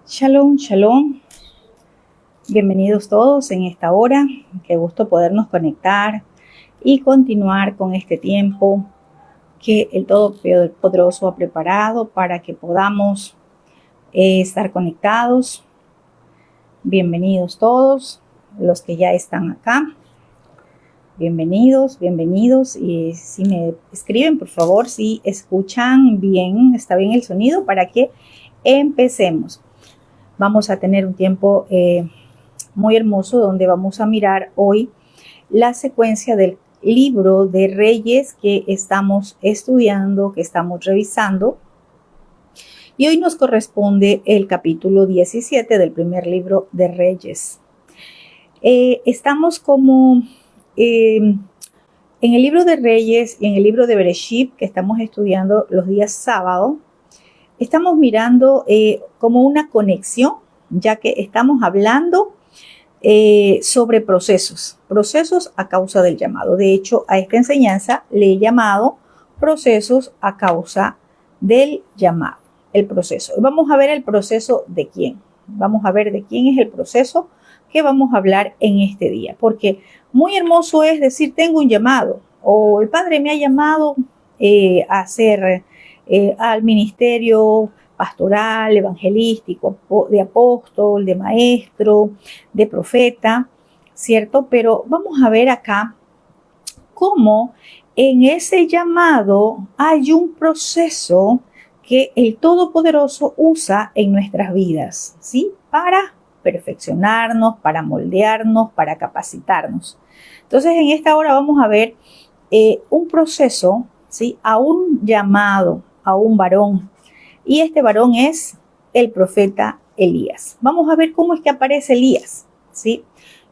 Shalom, shalom. Bienvenidos todos en esta hora. Qué gusto podernos conectar y continuar con este tiempo que el Todopoderoso ha preparado para que podamos estar conectados. Bienvenidos todos los que ya están acá. Bienvenidos. Y si me escriben, por favor, si escuchan bien, está bien el sonido, para que empecemos. Vamos a tener un tiempo muy hermoso donde vamos a mirar hoy la secuencia del libro de Reyes que estamos estudiando, que estamos revisando. Y hoy nos corresponde el capítulo 17 del primer libro de Reyes. Estamos como en el libro de Reyes y en el libro de Bereshit, que estamos estudiando los días sábados. Estamos mirando como una conexión, ya que estamos hablando sobre procesos a causa del llamado. De hecho, a esta enseñanza le he llamado procesos a causa del llamado, el proceso. Vamos a ver el proceso de quién. Vamos a ver de quién es el proceso que vamos a hablar en este día, porque muy hermoso es decir, tengo un llamado, o el Padre me ha llamado a hacer al ministerio pastoral, evangelístico, de apóstol, de maestro, de profeta, ¿cierto? Pero vamos a ver acá cómo en ese llamado hay un proceso que el Todopoderoso usa en nuestras vidas, ¿sí? Para perfeccionarnos, para moldearnos, para capacitarnos. Entonces, en esta hora vamos a ver un proceso, ¿sí? A un llamado, a un varón, y este varón es el profeta Elías. Vamos a ver cómo es que aparece Elías, ¿sí?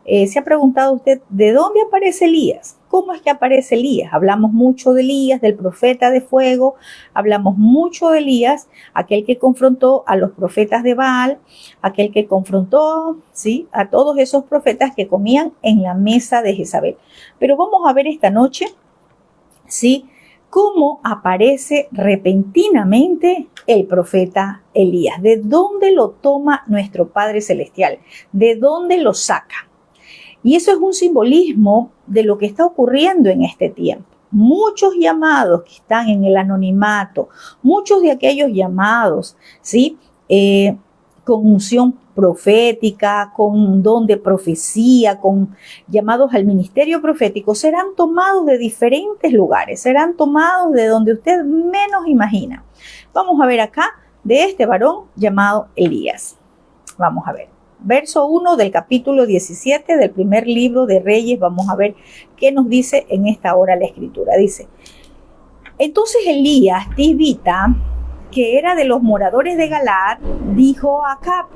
¿Se ha preguntado usted de dónde aparece Elías? ¿Cómo es que aparece Elías? Hablamos mucho de Elías, del profeta de fuego, hablamos mucho de Elías, aquel que confrontó a los profetas de Baal, aquel que confrontó, ¿sí?, a todos esos profetas que comían en la mesa de Jezabel. Pero vamos a ver esta noche, ¿sí?, cómo aparece repentinamente el profeta Elías. ¿De dónde lo toma nuestro Padre Celestial? ¿De dónde lo saca? Y eso es un simbolismo de lo que está ocurriendo en este tiempo. Muchos llamados que están en el anonimato, muchos de aquellos llamados, ¿sí?, con unción profética, con don de profecía, con llamados al ministerio profético, serán tomados de diferentes lugares, serán tomados de donde usted menos imagina. Vamos a ver acá de este varón llamado Elías. Vamos a ver. Verso 1 del capítulo 17 del primer libro de Reyes. Vamos a ver qué nos dice en esta hora la escritura. Dice: entonces Elías Tisbita, que era de los moradores de Galaad, dijo a Acab: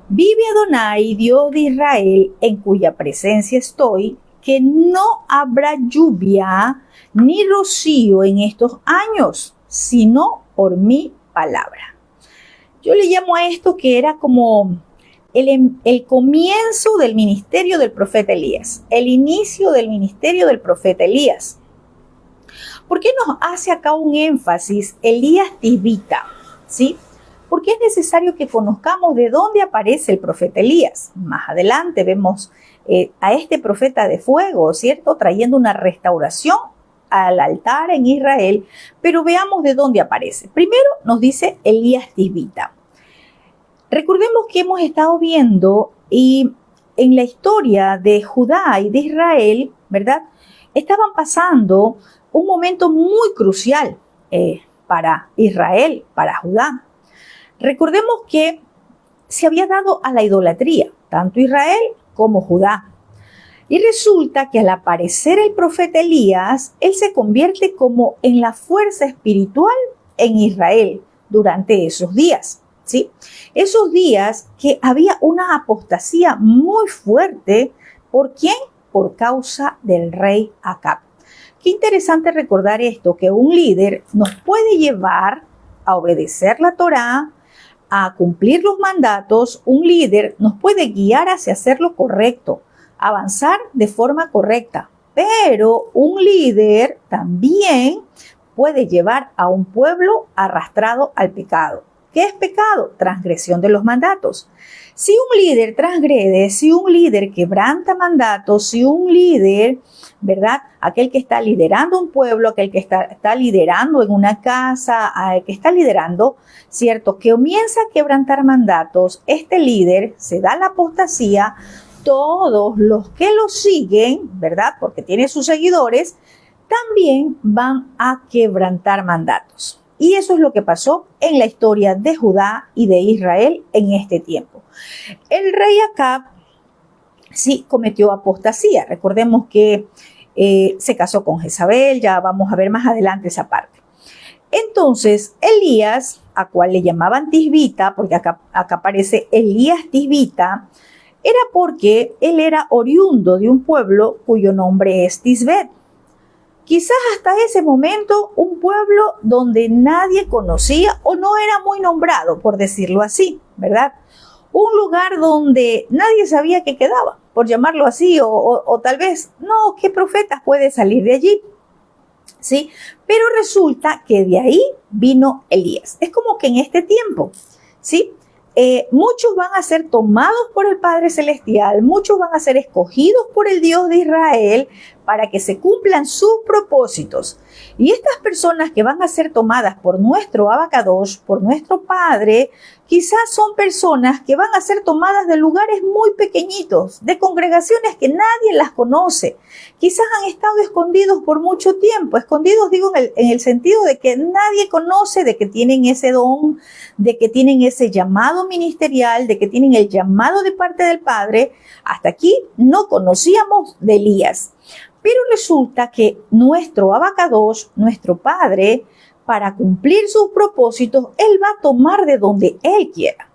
vive Adonai, Dios de Israel, en cuya presencia estoy, que no habrá lluvia ni rocío en estos años, sino por mi palabra. Yo le llamo a esto que era como el comienzo del ministerio del profeta Elías, el inicio del ministerio del profeta Elías. ¿Por qué nos hace acá un énfasis Elías Tisbita? ¿Sí? Porque es necesario que conozcamos de dónde aparece el profeta Elías. Más adelante vemos a este profeta de fuego, ¿cierto?, trayendo una restauración al altar en Israel, pero veamos de dónde aparece. Primero nos dice Elías Tisbita. Recordemos que hemos estado viendo y en la historia de Judá y de Israel, ¿verdad?, estaban pasando un momento muy crucial para Israel, para Judá. Recordemos que se había dado a la idolatría, tanto Israel como Judá. Y resulta que al aparecer el profeta Elías, él se convierte como en la fuerza espiritual en Israel durante esos días, ¿sí? Esos días que había una apostasía muy fuerte. ¿Por quién? Por causa del rey Acab. Qué interesante recordar esto, que un líder nos puede llevar a obedecer la Torá, a cumplir los mandatos. Un líder nos puede guiar hacia hacer lo correcto, avanzar de forma correcta, pero un líder también puede llevar a un pueblo arrastrado al pecado. ¿Qué es pecado? Transgresión de los mandatos. Si un líder transgrede, si un líder quebranta mandatos, si un líder, ¿verdad? Aquel que está liderando un pueblo, aquel que está liderando en una casa, que está liderando, ¿cierto? Que comienza a quebrantar mandatos, este líder se da la apostasía, todos los que lo siguen, ¿verdad? Porque tiene sus seguidores, también van a quebrantar mandatos. Y eso es lo que pasó en la historia de Judá y de Israel en este tiempo. El rey Acab sí cometió apostasía. Recordemos que se casó con Jezabel, ya vamos a ver más adelante esa parte. Entonces, Elías, a cual le llamaban Tisbita, porque acá aparece Elías Tisbita, era porque él era oriundo de un pueblo cuyo nombre es Tisbet. Quizás hasta ese momento un pueblo donde nadie conocía o no era muy nombrado, por decirlo así, ¿verdad? Un lugar donde nadie sabía que quedaba, por llamarlo así, o tal vez, no, ¿qué profetas puede salir de allí? ¿Sí? Pero resulta que de ahí vino Elías. Es como que en este tiempo, ¿sí? Muchos van a ser tomados por el Padre Celestial, muchos van a ser escogidos por el Dios de Israel para que se cumplan sus propósitos. Y estas personas que van a ser tomadas por nuestro Abacadosh, por nuestro Padre, quizás son personas que van a ser tomadas de lugares muy pequeñitos, de congregaciones que nadie las conoce. Quizás han estado escondidos por mucho tiempo, escondidos digo en el sentido de que nadie conoce, de que tienen ese don, de que tienen ese llamado ministerial, de que tienen el llamado de parte del Padre. Hasta aquí no conocíamos de Elías. Pero resulta que nuestro Abacadosh, nuestro Padre, para cumplir sus propósitos, Él va a tomar de donde Él quiera.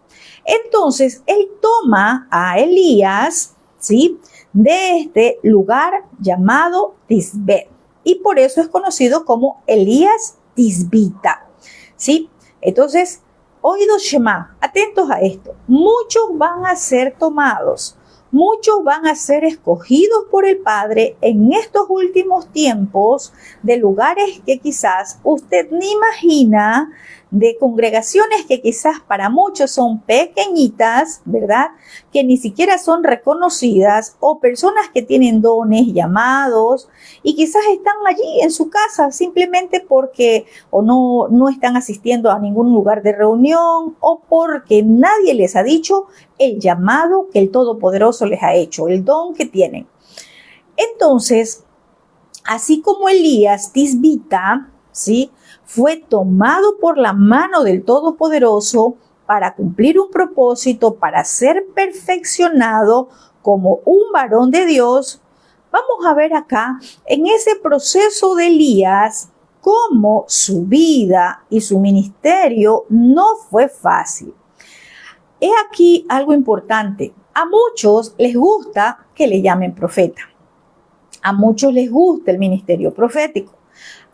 Entonces, Él toma a Elías, ¿sí?, de este lugar llamado Tisbet. Y por eso es conocido como Elías Tisbita, ¿sí? Entonces, oídos Shema, atentos a esto. Muchos van a ser tomados. Muchos van a ser escogidos por el Padre en estos últimos tiempos de lugares que quizás usted ni imagina, de congregaciones que quizás para muchos son pequeñitas, ¿verdad? Que ni siquiera son reconocidas, o personas que tienen dones, llamados, y quizás están allí en su casa simplemente porque o no están asistiendo a ningún lugar de reunión, o porque nadie les ha dicho el llamado que el Todopoderoso les ha hecho, el don que tienen. Entonces, así como Elías Tisbita, ¿sí?, fue tomado por la mano del Todopoderoso para cumplir un propósito, para ser perfeccionado como un varón de Dios. Vamos a ver acá, en ese proceso de Elías, cómo su vida y su ministerio no fue fácil. He aquí algo importante. A muchos les gusta que le llamen profeta. A muchos les gusta el ministerio profético.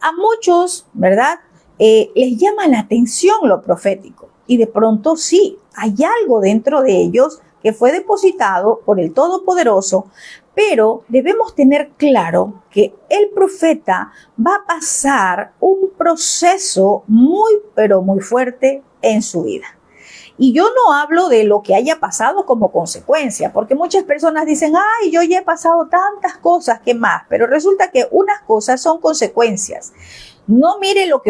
A muchos, ¿verdad?, les llama la atención lo profético. Y de pronto sí, hay algo dentro de ellos que fue depositado por el Todopoderoso, pero debemos tener claro que el profeta va a pasar un proceso muy, pero muy fuerte en su vida. Y yo no hablo de lo que haya pasado como consecuencia, porque muchas personas dicen, ay, yo ya he pasado tantas cosas, ¿qué más? Pero resulta que unas cosas son consecuencias. No mire lo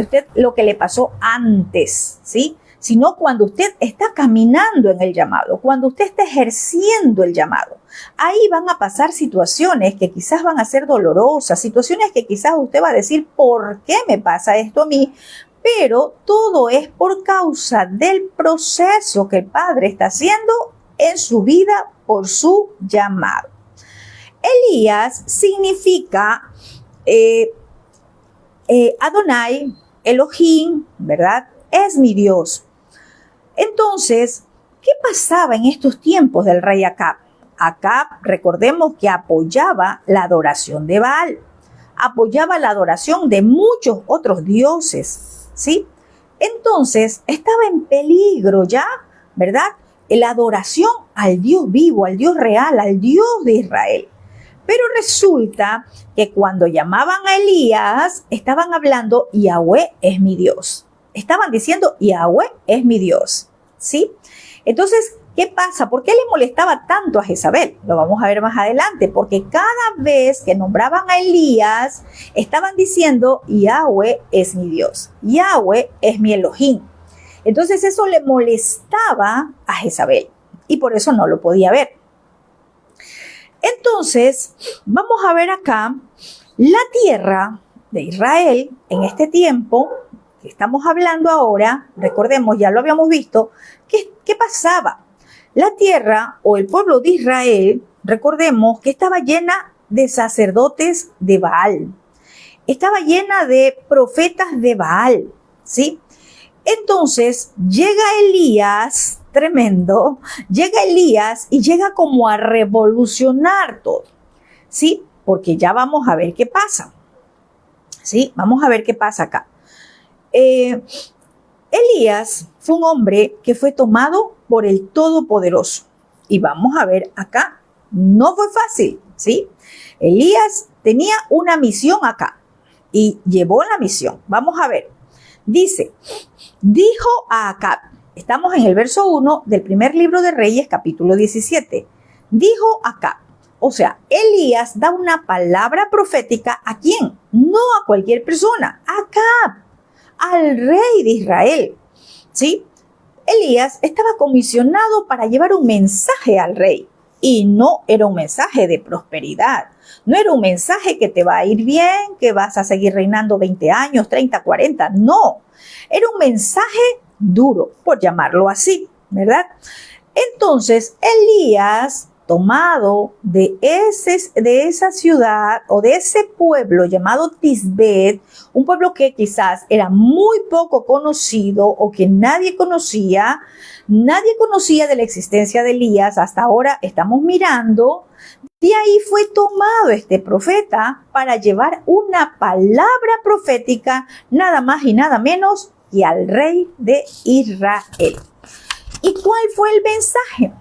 que le pasó antes, ¿sí?, sino cuando usted está caminando en el llamado, cuando usted está ejerciendo el llamado. Ahí van a pasar situaciones que quizás van a ser dolorosas, situaciones que quizás usted va a decir, ¿por qué me pasa esto a mí? Pero todo es por causa del proceso que el Padre está haciendo en su vida por su llamado. Elías significa Adonai, Elohim, ¿verdad? Es mi Dios. Entonces, ¿qué pasaba en estos tiempos del rey Acab? Acab, recordemos que apoyaba la adoración de Baal, apoyaba la adoración de muchos otros dioses, ¿sí? Entonces, estaba en peligro ya, ¿verdad?, la adoración al Dios vivo, al Dios real, al Dios de Israel. Pero resulta que cuando llamaban a Elías, estaban hablando, Yahweh es mi Dios. estaban diciendo, Yahweh es mi Dios, ¿sí? Entonces, ¿qué pasa? ¿Por qué le molestaba tanto a Jezabel? Lo vamos a ver más adelante, porque cada vez que nombraban a Elías, estaban diciendo, Yahweh es mi Dios, Yahweh es mi Elohim. Entonces eso le molestaba a Jezabel y por eso no lo podía ver. Entonces, vamos a ver acá la tierra de Israel en este tiempo que estamos hablando ahora. Recordemos, ya lo habíamos visto, ¿qué pasaba? La tierra o el pueblo de Israel, recordemos que estaba llena de sacerdotes de Baal. Estaba llena de profetas de Baal, ¿sí? Entonces llega Elías, tremendo, llega Elías y llega como a revolucionar todo, ¿sí? Porque ya vamos a ver qué pasa, ¿sí? Vamos a ver qué pasa acá. Elías fue un hombre que fue tomado por el Todopoderoso. Y vamos a ver acá, no fue fácil, ¿sí? Elías tenía una misión acá y llevó la misión. Vamos a ver. Dice, dijo a Acab, estamos en el verso 1 del primer libro de Reyes, capítulo 17. Dijo Acab, o sea, Elías da una palabra profética ¿a quién? No a cualquier persona, a Acab, al rey de Israel, ¿sí? Elías estaba comisionado para llevar un mensaje al rey y no era un mensaje de prosperidad. No era un mensaje que te va a ir bien, que vas a seguir reinando 20 años, 30, 40. No, era un mensaje duro, por llamarlo así, ¿verdad? Entonces, Elías, tomado de esa ciudad o de ese pueblo llamado Tisbet, un pueblo que quizás era muy poco conocido o que nadie conocía de la existencia de Elías, hasta ahora estamos mirando. De ahí fue tomado este profeta para llevar una palabra profética, nada más y nada menos que al rey de Israel. ¿Y cuál fue el mensaje?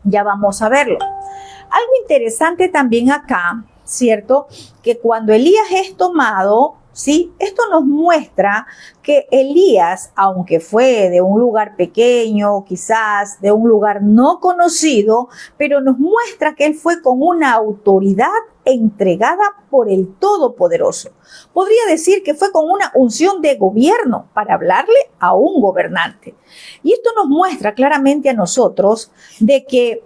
Ya vamos a verlo. Algo interesante también acá, ¿cierto? Que cuando Elías es tomado, ¿sí? Esto nos muestra que Elías, aunque fue de un lugar pequeño, quizás de un lugar no conocido, pero nos muestra que él fue con una autoridad entregada por el Todopoderoso. Podría decir que fue con una unción de gobierno para hablarle a un gobernante. Y esto nos muestra claramente a nosotros de que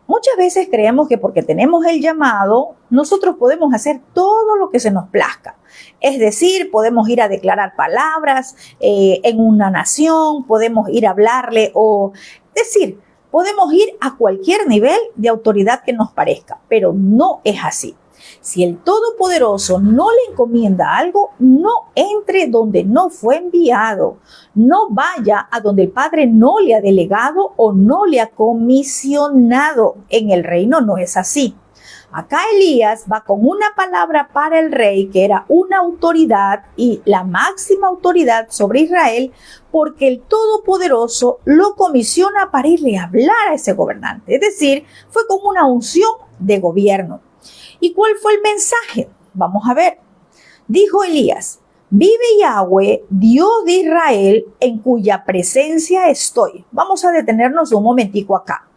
muchas veces creemos que porque tenemos el llamado, nosotros podemos hacer todo lo que se nos plazca. Es decir, podemos ir a declarar palabras en una nación, podemos ir a hablarle o decir, podemos ir a cualquier nivel de autoridad que nos parezca, pero no es así. Si el Todopoderoso no le encomienda algo, no entre donde no fue enviado. No vaya a donde el Padre no le ha delegado o no le ha comisionado. En el reino no es así. Acá Elías va con una palabra para el rey, que era una autoridad y la máxima autoridad sobre Israel, porque el Todopoderoso lo comisiona para irle a hablar a ese gobernante. Es decir, fue como una unción de gobierno. ¿Y cuál fue el mensaje? Vamos a ver. Dijo Elías, vive Yahweh, Dios de Israel, en cuya presencia estoy. Vamos a detenernos un momentico acá.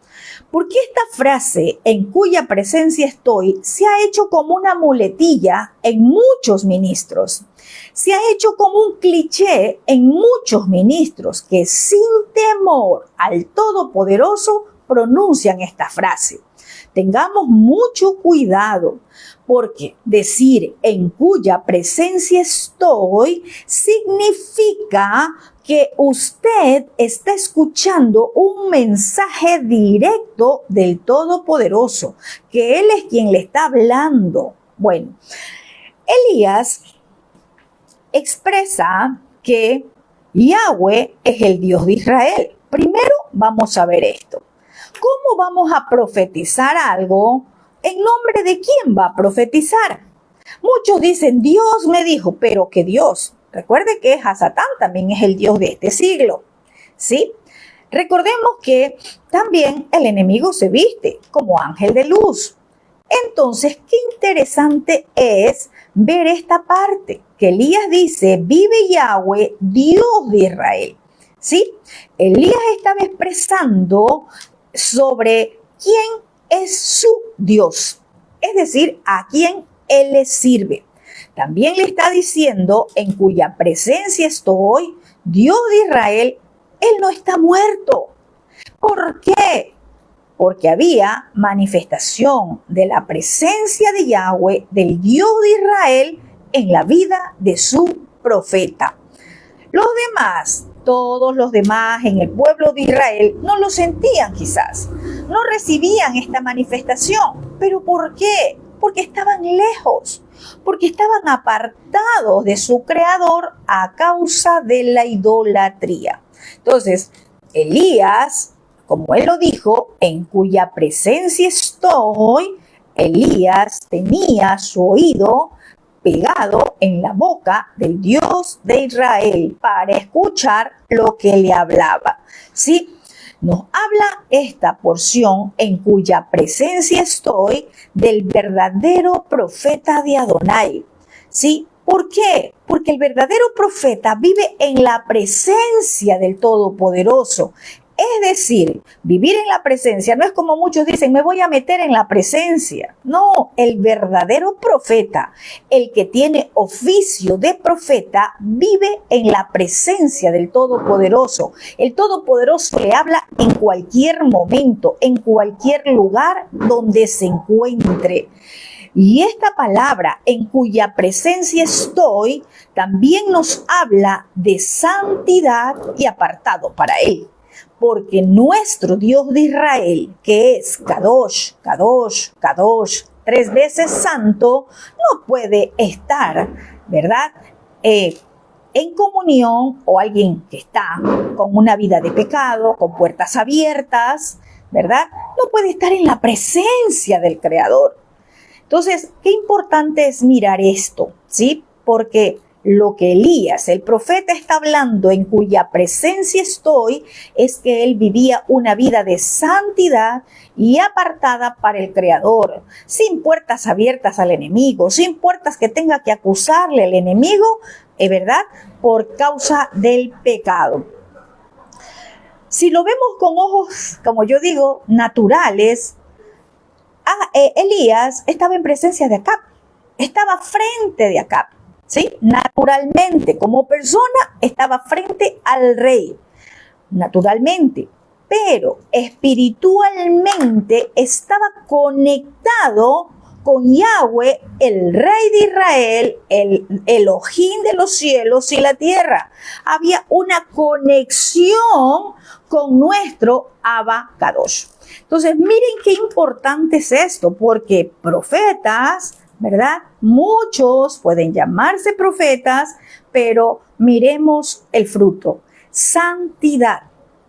Porque esta frase, en cuya presencia estoy, se ha hecho como una muletilla en muchos ministros. Se ha hecho como un cliché en muchos ministros que sin temor al Todopoderoso pronuncian esta frase. Tengamos mucho cuidado, porque decir en cuya presencia estoy significa que usted está escuchando un mensaje directo del Todopoderoso, que Él es quien le está hablando. Bueno, Elías expresa que Yahweh es el Dios de Israel. Primero vamos a ver esto. ¿Cómo vamos a profetizar algo? ¿En nombre de quién va a profetizar? Muchos dicen, Dios me dijo, pero ¿qué Dios? Recuerde que Hasatán también es el Dios de este siglo, ¿sí? Recordemos que también el enemigo se viste como ángel de luz. Entonces, qué interesante es ver esta parte, que Elías dice, vive Yahweh, Dios de Israel. ¿Sí? Elías estaba expresando sobre quién es su Dios, es decir, a quién él le sirve. También le está diciendo, en cuya presencia estoy, Dios de Israel, él no está muerto. ¿Por qué? Porque había manifestación de la presencia de Yahweh, del Dios de Israel, en la vida de su profeta. Los demás, todos los demás en el pueblo de Israel, no lo sentían quizás, no recibían esta manifestación. ¿Pero por qué? Porque estaban lejos, porque estaban apartados de su Creador a causa de la idolatría. Entonces, Elías, como él lo dijo, en cuya presencia estoy, Elías tenía su oído pegado en la boca del Dios de Israel para escuchar lo que le hablaba. ¿Sí? Nos habla esta porción en cuya presencia estoy del verdadero profeta de Adonai. ¿Sí? ¿Por qué? Porque el verdadero profeta vive en la presencia del Todopoderoso. Es decir, vivir en la presencia no es como muchos dicen, me voy a meter en la presencia. No, el verdadero profeta, el que tiene oficio de profeta, vive en la presencia del Todopoderoso. El Todopoderoso le habla en cualquier momento, en cualquier lugar donde se encuentre. Y esta palabra, en cuya presencia estoy, también nos habla de santidad y apartado para él. Porque nuestro Dios de Israel, que es Kadosh, Kadosh, Kadosh, 3 veces santo, no puede estar, ¿verdad?, en comunión, o alguien que está con una vida de pecado, con puertas abiertas, ¿verdad?, no puede estar en la presencia del Creador. Entonces, qué importante es mirar esto, ¿sí? Porque lo que Elías, el profeta, está hablando, en cuya presencia estoy, es que él vivía una vida de santidad y apartada para el Creador, sin puertas abiertas al enemigo, sin puertas que tenga que acusarle al enemigo, ¿verdad?, por causa del pecado. Si lo vemos con ojos, como yo digo, naturales, Elías estaba en presencia de Acab, estaba frente de Acab. ¿Sí? Naturalmente, como persona, estaba frente al rey, naturalmente, pero espiritualmente estaba conectado con Yahweh, el Rey de Israel, el Elohim de los cielos y la tierra. Había una conexión con nuestro Abba Kadosh. Entonces, miren qué importante es esto, porque profetas, ¿verdad?, muchos pueden llamarse profetas, pero miremos el fruto. Santidad,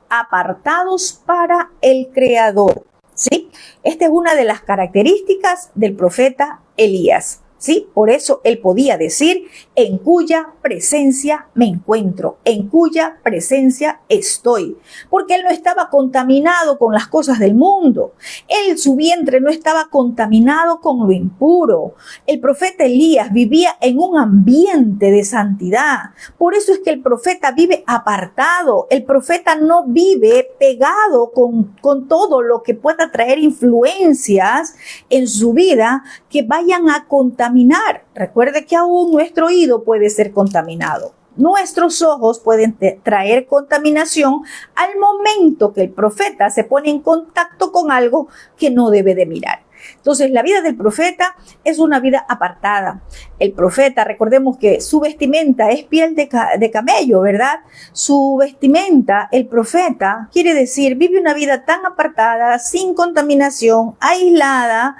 apartados para el Creador, ¿sí? Esta es una de las características del profeta Elías, ¿sí? Por eso él podía decir, en cuya presencia me encuentro, en cuya presencia estoy, porque él no estaba contaminado con las cosas del mundo. Él, su vientre no estaba contaminado con lo impuro. El profeta Elías vivía en un ambiente de santidad. Por eso es que el profeta vive apartado. El profeta no vive pegado con todo lo que pueda traer influencias en su vida que vayan a contaminar. Recuerde que aún nuestro oído puede ser contaminado. Nuestros ojos pueden traer contaminación al momento que el profeta se pone en contacto con algo que no debe de mirar. Entonces, la vida del profeta es una vida apartada. El profeta, recordemos que su vestimenta es piel de camello, ¿verdad? Su vestimenta, el profeta, quiere decir, vive una vida tan apartada, sin contaminación, aislada.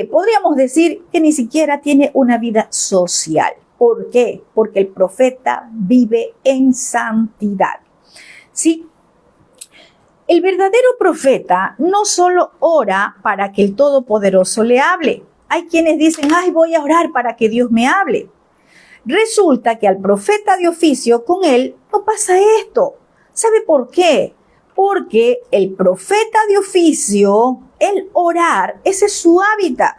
Podríamos decir que ni siquiera tiene una vida social. ¿Por qué? Porque el profeta vive en santidad. ¿Sí? El verdadero profeta no solo ora para que el Todopoderoso le hable. Hay quienes dicen, ay, voy a orar para que Dios me hable. Resulta que al profeta de oficio, con él, no pasa esto. ¿Sabe por qué? Porque el profeta de oficio, el orar, ese es su hábitat.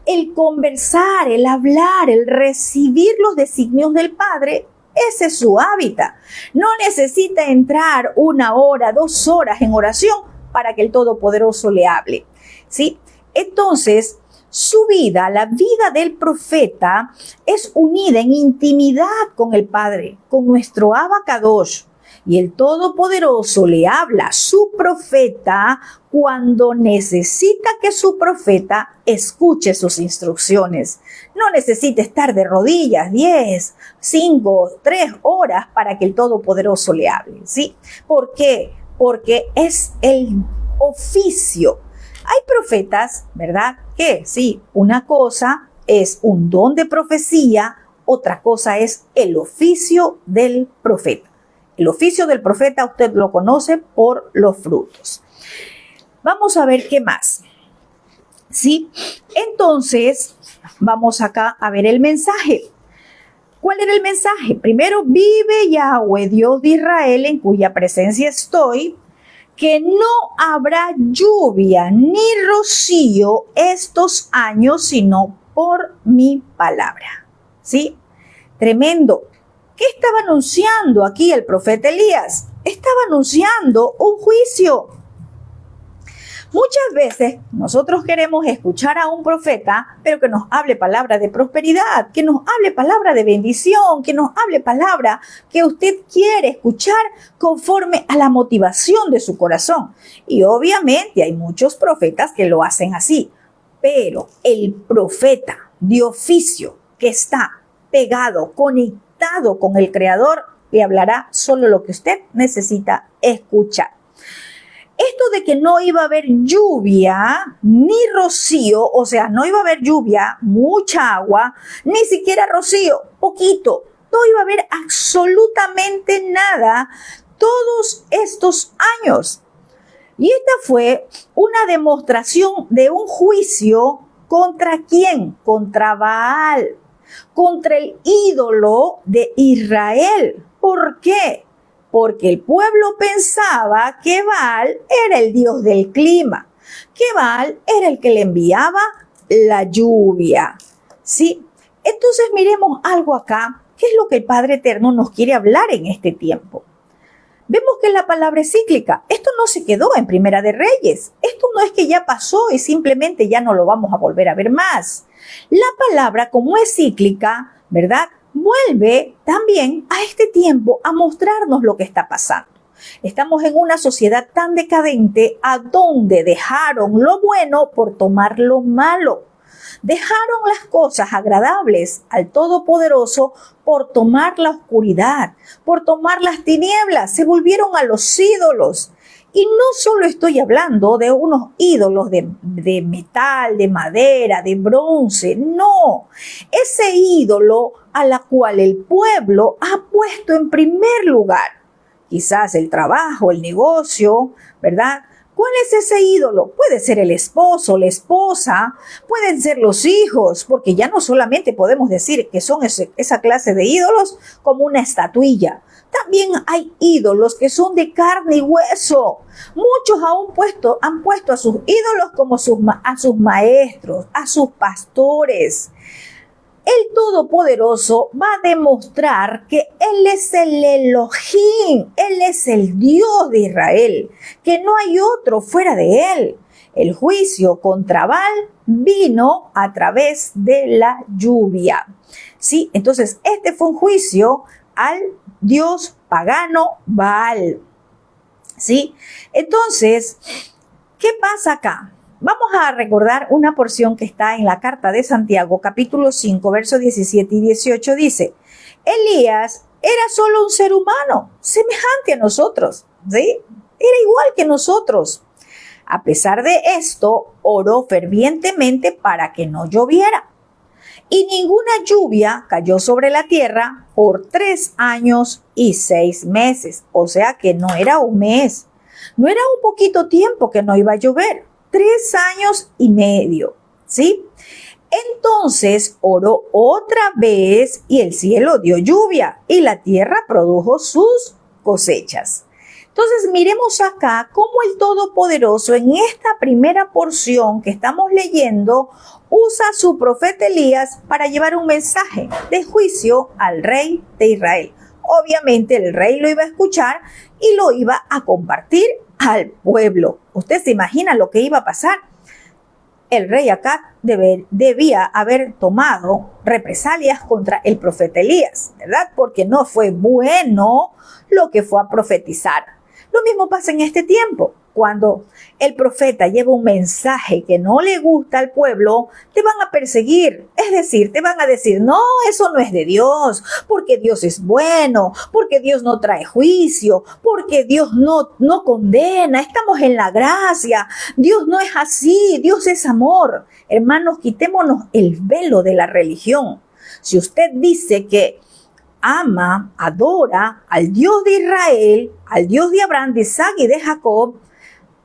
El conversar, el hablar, el recibir los designios del Padre, ese es su hábitat. No necesita entrar 1 hora, 2 horas en oración para que el Todopoderoso le hable, ¿sí? Entonces, su vida, la vida del profeta, es unida en intimidad con el Padre, con nuestro Abba Kadosh. Y el Todopoderoso le habla a su profeta cuando necesita que su profeta escuche sus instrucciones. No necesita estar de rodillas 10, 5, 3 horas para que el Todopoderoso le hable, ¿sí? ¿Por qué? Porque es el oficio. Hay profetas, ¿verdad? Que sí, una cosa es un don de profecía, otra cosa es el oficio del profeta. El oficio del profeta usted lo conoce por los frutos. Vamos a ver qué más. ¿Sí? Entonces, vamos acá a ver el mensaje. ¿Cuál era el mensaje? Primero, vive Yahweh, Dios de Israel, en cuya presencia estoy, que no habrá lluvia ni rocío estos años, sino por mi palabra. ¿Sí? Tremendo. ¿Qué estaba anunciando aquí el profeta Elías? Estaba anunciando un juicio. Muchas veces nosotros queremos escuchar a un profeta, pero que nos hable palabra de prosperidad, que nos hable palabra de bendición, que nos hable palabra que usted quiere escuchar conforme a la motivación de su corazón. Y obviamente hay muchos profetas que lo hacen así, pero el profeta de oficio que está pegado, conectado con el Creador, le hablará solo lo que usted necesita escuchar. Esto de que no iba a haber lluvia ni rocío, o sea, no iba a haber lluvia, mucha agua, ni siquiera rocío, poquito, no iba a haber absolutamente nada todos estos años. Y esta fue una demostración de un juicio ¿contra quién? Contra Baal, contra el ídolo de Israel. ¿Por qué? Porque el pueblo pensaba que Baal era el dios del clima, que Baal era el que le enviaba la lluvia, ¿sí? Entonces miremos algo acá, ¿qué es lo que el Padre Eterno nos quiere hablar en este tiempo? Vemos que la palabra es cíclica. Esto no se quedó en Primera de Reyes. Esto no es que ya pasó y simplemente ya no lo vamos a volver a ver más. La palabra, como es cíclica, ¿verdad?, vuelve también a este tiempo a mostrarnos lo que está pasando. Estamos en una sociedad tan decadente a donde dejaron lo bueno por tomar lo malo. Dejaron las cosas agradables al Todopoderoso por tomar la oscuridad, por tomar las tinieblas. Se volvieron a los ídolos. Y no solo estoy hablando de unos ídolos de metal, de madera, de bronce. No, ese ídolo a la cual el pueblo ha puesto en primer lugar. Quizás el trabajo, el negocio, ¿verdad? ¿Cuál es ese ídolo? Puede ser el esposo, la esposa, pueden ser los hijos, porque ya no solamente podemos decir que son esa clase de ídolos como una estatuilla. También hay ídolos que son de carne y hueso. Muchos han puesto a sus ídolos como a sus maestros, a sus pastores. El Todopoderoso va a demostrar que Él es el Elohim, Él es el Dios de Israel, que no hay otro fuera de Él. El juicio contra Baal vino a través de la lluvia. ¿Sí? Entonces, este fue un juicio al Dios pagano Baal. ¿Sí? Entonces, ¿qué pasa acá? Vamos a recordar una porción que está en la carta de Santiago, capítulo 5, versos 17 y 18, dice: Elías era solo un ser humano, semejante a nosotros, ¿sí? Era igual que nosotros. A pesar de esto, oró fervientemente para que no lloviera. Y ninguna lluvia cayó sobre la tierra por 3 años y 6 meses. O sea que no era un mes, no era un poquito tiempo que no iba a llover. 3 años y medio, ¿sí? Entonces oró otra vez y el cielo dio lluvia y la tierra produjo sus cosechas. Entonces miremos acá cómo el Todopoderoso en esta primera porción que estamos leyendo usa a su profeta Elías para llevar un mensaje de juicio al rey de Israel. Obviamente el rey lo iba a escuchar y lo iba a compartir al pueblo. ¿Usted se imagina lo que iba a pasar? El rey Acab debía haber tomado represalias contra el profeta Elías, ¿verdad? Porque no fue bueno lo que fue a profetizar. Lo mismo pasa en este tiempo. Cuando el profeta lleva un mensaje que no le gusta al pueblo, te van a perseguir. Es decir, te van a decir, no, eso no es de Dios, porque Dios es bueno, porque Dios no trae juicio, porque Dios no condena, estamos en la gracia. Dios no es así, Dios es amor. Hermanos, quitémonos el velo de la religión. Si usted dice que ama, adora al Dios de Israel, al Dios de Abraham, de Isaac y de Jacob,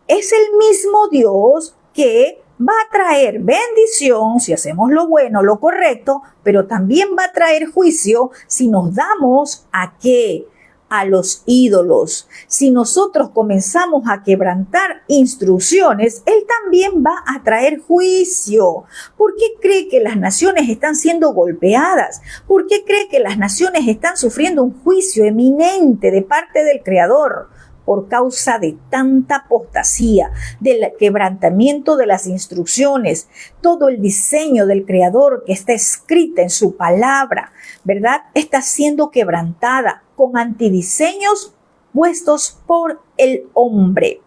es el mismo Dios que va a traer bendición si hacemos lo bueno, lo correcto, pero también va a traer juicio si nos damos ¿a qué? A los ídolos. Si nosotros comenzamos a quebrantar instrucciones, Él también va a traer juicio. ¿Por qué cree que las naciones están siendo golpeadas? ¿Por qué cree que las naciones están sufriendo un juicio eminente de parte del Creador? Por causa de tanta apostasía, del quebrantamiento de las instrucciones, todo el diseño del Creador que está escrita en su palabra, ¿verdad? Está siendo quebrantada con antidiseños puestos por el hombre.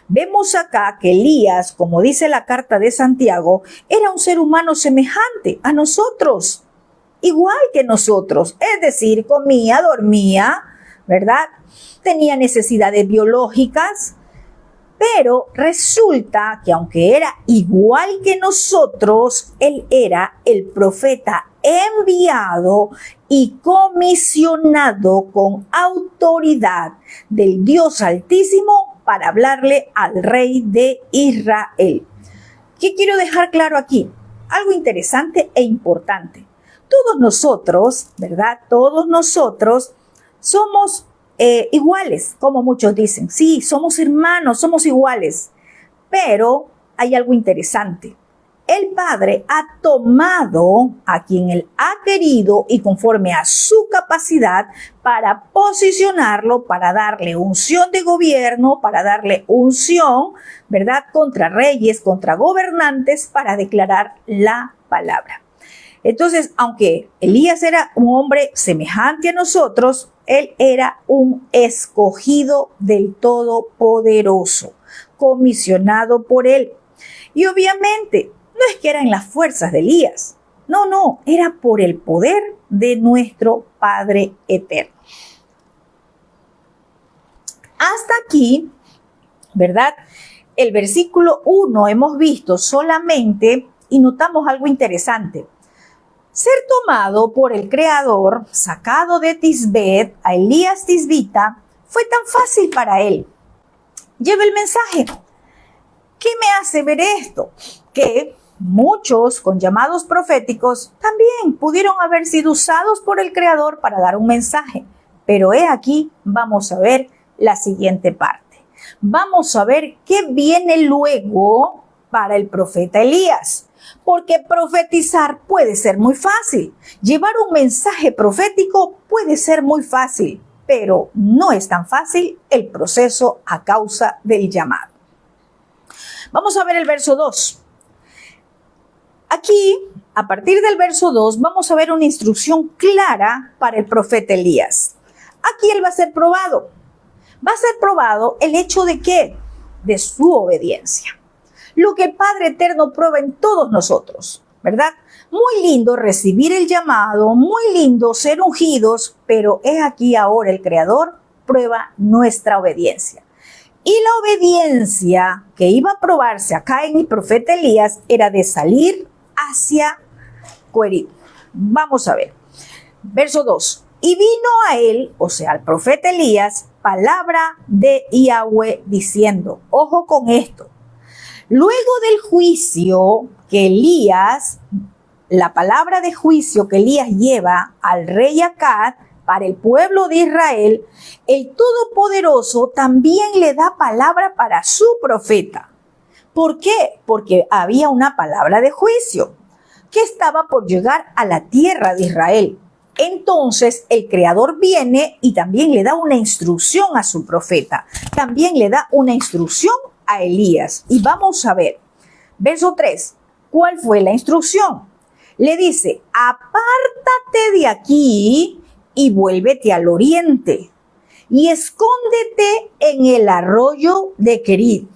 Vemos acá que Elías, como dice la carta de Santiago, era un ser humano semejante a nosotros, igual que nosotros, es decir, comía, dormía, ¿verdad? Tenía necesidades biológicas, pero resulta que aunque era igual que nosotros, él era el profeta enviado y comisionado con autoridad del Dios Altísimo para hablarle al rey de Israel. ¿Qué quiero dejar claro aquí? Algo interesante e importante. Todos nosotros, ¿verdad? Todos nosotros somos iguales, como muchos dicen. Sí, somos hermanos, somos iguales. Pero hay algo interesante. El Padre ha tomado a quien Él ha querido y conforme a su capacidad para posicionarlo, para darle unción de gobierno, para darle unción, ¿verdad? Contra reyes, contra gobernantes, para declarar la palabra. Entonces, aunque Elías era un hombre semejante a nosotros, él era un escogido del Todopoderoso, comisionado por él. Y obviamente, no es que eran las fuerzas de Elías. No, era por el poder de nuestro Padre eterno. Hasta aquí, ¿verdad? El versículo 1 hemos visto solamente y notamos algo interesante. Ser tomado por el Creador, sacado de Tisbet a Elías Tisbita, fue tan fácil para él. Lleva el mensaje. ¿Qué me hace ver esto? Que muchos con llamados proféticos también pudieron haber sido usados por el Creador para dar un mensaje. Pero he aquí, vamos a ver la siguiente parte. Vamos a ver qué viene luego para el profeta Elías. Porque profetizar puede ser muy fácil. Llevar un mensaje profético puede ser muy fácil, pero no es tan fácil el proceso a causa del llamado. Vamos a ver el verso 2. Aquí, a partir del verso 2, vamos a ver una instrucción clara para el profeta Elías. Aquí él va a ser probado. Va a ser probado el hecho de ¿qué? De su obediencia. Lo que el Padre Eterno prueba en todos nosotros, ¿verdad? Muy lindo recibir el llamado, muy lindo ser ungidos, pero he aquí ahora el Creador prueba nuestra obediencia. Y la obediencia que iba a probarse acá en el profeta Elías era de salir hacia Querit. Vamos a ver. Verso 2. Y vino a él, o sea, al profeta Elías, palabra de Yahweh diciendo, ojo con esto. Luego del juicio que Elías, la palabra de juicio que Elías lleva al rey Acab para el pueblo de Israel, el Todopoderoso también le da palabra para su profeta. ¿Por qué? Porque había una palabra de juicio que estaba por llegar a la tierra de Israel. Entonces el Creador viene y también le da una instrucción a su profeta. También le da una instrucción a Elías. Y vamos a ver. Verso 3. ¿Cuál fue la instrucción? Le dice, apártate de aquí y vuélvete al oriente y escóndete en el arroyo de Querit.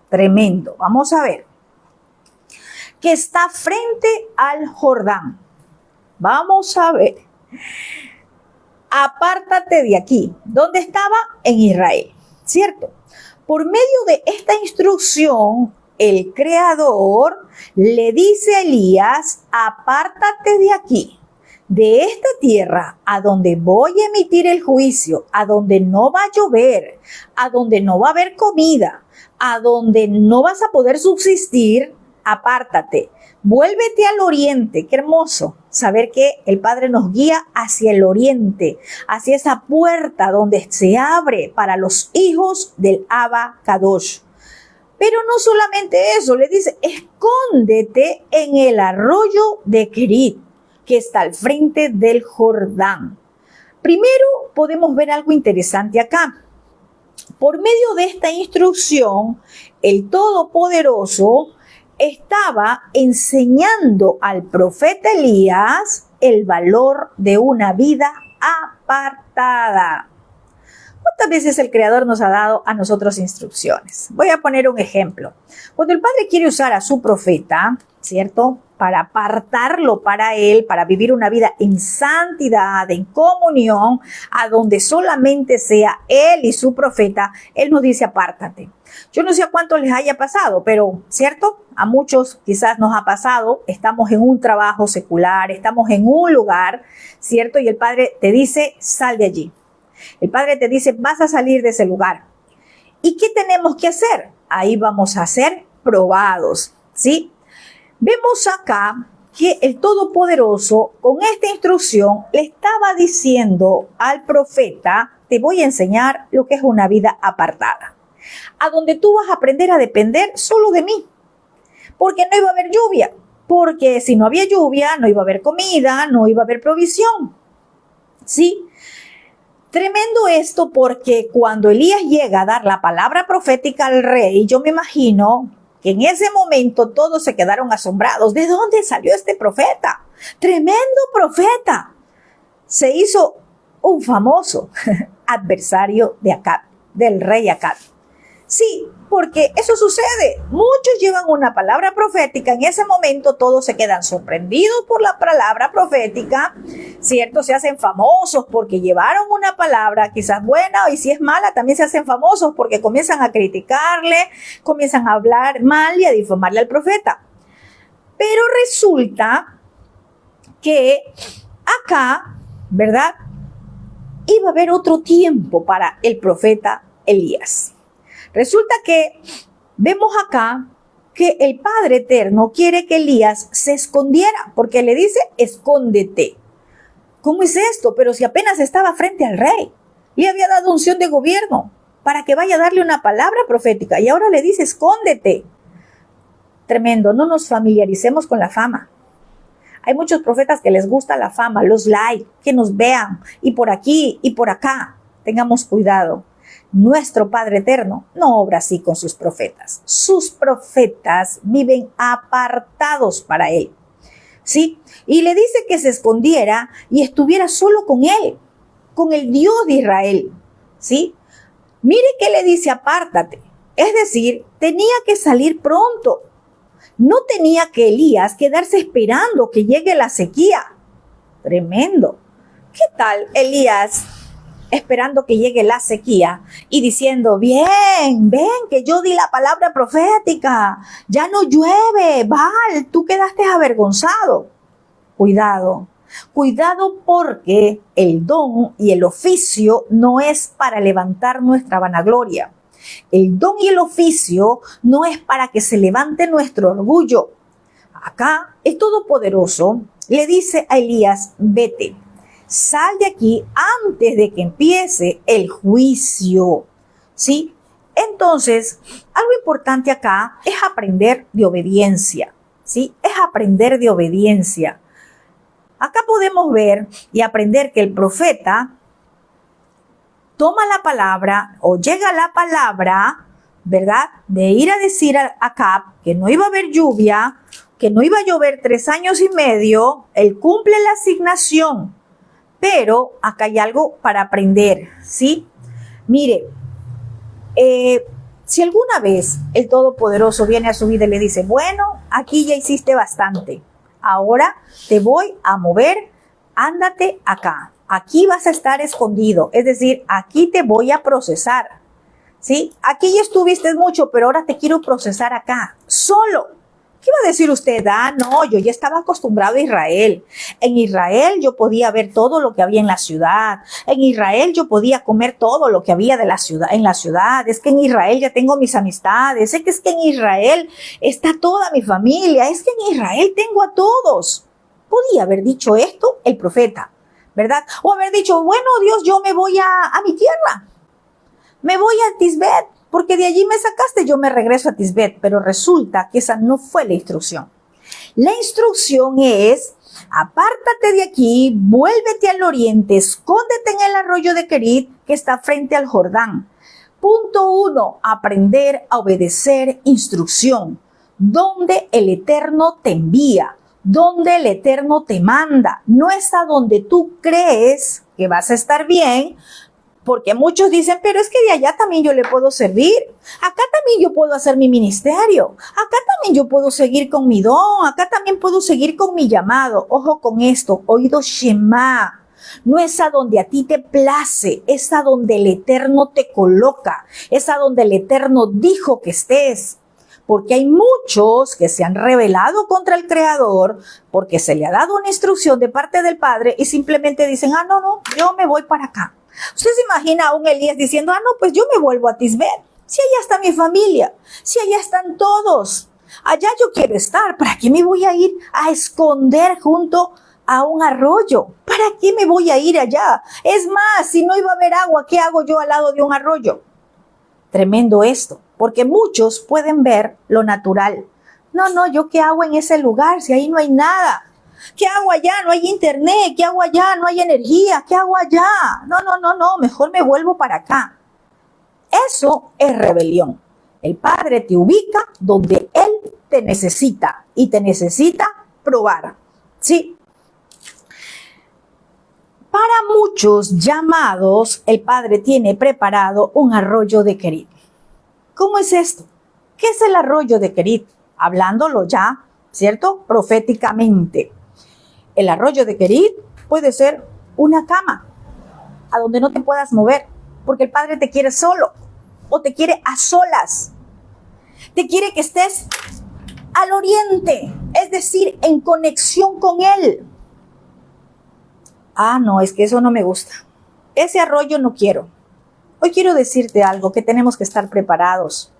Tremendo. Vamos a ver. Que está frente al Jordán. Vamos a ver. Apártate de aquí. ¿Dónde estaba? En Israel. ¿Cierto? Por medio de esta instrucción, el Creador le dice a Elías, apártate de aquí, de esta tierra a donde voy a emitir el juicio, a donde no va a llover, a donde no va a haber comida, a donde no vas a poder subsistir, apártate. Vuélvete al oriente. Qué hermoso saber que el Padre nos guía hacia el oriente, hacia esa puerta donde se abre para los hijos del Abba Kadosh. Pero no solamente eso, le dice, escóndete en el arroyo de Querit, que está al frente del Jordán. Primero podemos ver algo interesante acá. Por medio de esta instrucción, el Todopoderoso estaba enseñando al profeta Elías el valor de una vida apartada. ¿Cuántas veces el Creador nos ha dado a nosotros instrucciones? Voy a poner un ejemplo. Cuando el Padre quiere usar a su profeta, ¿cierto?, para apartarlo para Él, para vivir una vida en santidad, en comunión, a donde solamente sea Él y su profeta, Él nos dice apártate. Yo no sé a cuántos les haya pasado, pero, ¿cierto?, a muchos quizás nos ha pasado, estamos en un trabajo secular, estamos en un lugar, ¿cierto?, y el Padre te dice, sal de allí. El Padre te dice, vas a salir de ese lugar. ¿Y qué tenemos que hacer? Ahí vamos a ser probados, ¿sí? Vemos acá que el Todopoderoso, con esta instrucción, le estaba diciendo al profeta, te voy a enseñar lo que es una vida apartada, a donde tú vas a aprender a depender solo de mí, porque no iba a haber lluvia, porque si no había lluvia, no iba a haber comida, no iba a haber provisión, ¿sí? Tremendo esto porque cuando Elías llega a dar la palabra profética al rey, yo me imagino que en ese momento todos se quedaron asombrados. ¿De dónde salió este profeta? ¡Tremendo profeta! Se hizo un famoso adversario de Acab, del rey Acab. Sí, porque eso sucede. Muchos llevan una palabra profética. En ese momento todos se quedan sorprendidos por la palabra profética, ¿cierto? Se hacen famosos porque llevaron una palabra quizás buena, y si es mala también se hacen famosos porque comienzan a criticarle, comienzan a hablar mal y a difamarle al profeta. Pero resulta que acá, ¿verdad?, iba a haber otro tiempo para el profeta Elías. Resulta que vemos acá que el Padre Eterno quiere que Elías se escondiera, porque le dice, escóndete. ¿Cómo es esto? Pero si apenas estaba frente al rey, le había dado unción de gobierno para que vaya a darle una palabra profética, y ahora le dice, escóndete. Tremendo, no nos familiaricemos con la fama. Hay muchos profetas que les gusta la fama, los likes, que nos vean, y por aquí y por acá. Tengamos cuidado. Nuestro Padre Eterno no obra así con sus profetas. Sus profetas viven apartados para Él, ¿sí? Y le dice que se escondiera y estuviera solo con Él, con el Dios de Israel, ¿sí? Mire que le dice, apártate. Es decir, tenía que salir pronto. No tenía que Elías quedarse esperando que llegue la sequía. Tremendo. ¿Qué tal Elías esperando que llegue la sequía y diciendo, bien, ven, que yo di la palabra profética, ya no llueve, Baal, tú quedaste avergonzado? Cuidado, cuidado, porque el don y el oficio no es para levantar nuestra vanagloria. El don y el oficio no es para que se levante nuestro orgullo. Acá el Todopoderoso le dice a Elías, vete, Sal de aquí antes de que empiece el juicio, ¿sí? Entonces, algo importante acá es aprender de obediencia, ¿sí? Es aprender de obediencia. Acá podemos ver y aprender que el profeta toma la palabra o llega la palabra, ¿verdad? De ir a decir a Acab que no iba a haber lluvia, que no iba a llover 3 años y medio. Él cumple la asignación, pero acá hay algo para aprender, ¿sí? Mire, si alguna vez el Todopoderoso viene a su vida y le dice, bueno, aquí ya hiciste bastante, ahora te voy a mover, ándate acá. Aquí vas a estar escondido, es decir, aquí te voy a procesar, ¿sí? Aquí ya estuviste mucho, pero ahora te quiero procesar acá, solo. ¿Qué va a decir usted? Ah, no, yo ya estaba acostumbrado a Israel. En Israel yo podía ver todo lo que había en la ciudad. En Israel yo podía comer todo lo que había de la ciudad, en la ciudad. Es que en Israel ya tengo mis amistades. Es que en Israel está toda mi familia. Es que en Israel tengo a todos. Podía haber dicho esto el profeta, ¿verdad? O haber dicho, bueno, Dios, yo me voy a mi tierra. Me voy a Tisbet, porque de allí me sacaste, yo me regreso a Tisbet. Pero resulta que esa no fue la instrucción. La instrucción es, apártate de aquí, vuélvete al oriente, escóndete en el arroyo de Querit, que está frente al Jordán. Punto 1, aprender a obedecer instrucción. Donde el Eterno te envía, donde el Eterno te manda. No es a donde tú crees que vas a estar bien, porque muchos dicen, pero es que de allá también yo le puedo servir. Acá también yo puedo hacer mi ministerio. Acá también yo puedo seguir con mi don. Acá también puedo seguir con mi llamado. Ojo con esto, oído Shema. No es a donde a ti te place, es a donde el Eterno te coloca. Es a donde el Eterno dijo que estés. Porque hay muchos que se han rebelado contra el Creador porque se le ha dado una instrucción de parte del Padre y simplemente dicen, ah, no, yo me voy para acá. Usted se imagina a un Elías diciendo, ah, no, pues yo me vuelvo a Tisbet. Si allá está mi familia, si allá están todos, allá yo quiero estar. ¿Para qué me voy a ir a esconder junto a un arroyo? ¿Para qué me voy a ir allá? Es más, si no iba a haber agua, ¿qué hago yo al lado de un arroyo? Tremendo esto, porque muchos pueden ver lo natural. No, ¿yo qué hago en ese lugar si ahí no hay nada? ¿Qué hago allá? No hay internet. ¿Qué hago allá? No hay energía. ¿Qué hago allá? No, mejor me vuelvo para acá. Eso es rebelión. El Padre te ubica donde Él te necesita y te necesita probar, ¿sí? Para muchos llamados, el Padre tiene preparado un arroyo de Querit. ¿Cómo es esto? ¿Qué es el arroyo de Querit? Hablándolo ya, ¿cierto? Proféticamente. El arroyo de Querit puede ser una cama a donde no te puedas mover, porque el Padre te quiere solo o te quiere a solas. Te quiere que estés al oriente, es decir, en conexión con Él. Ah, no, es que eso no me gusta. Ese arroyo no quiero. Hoy quiero decirte algo, que tenemos que estar preparados,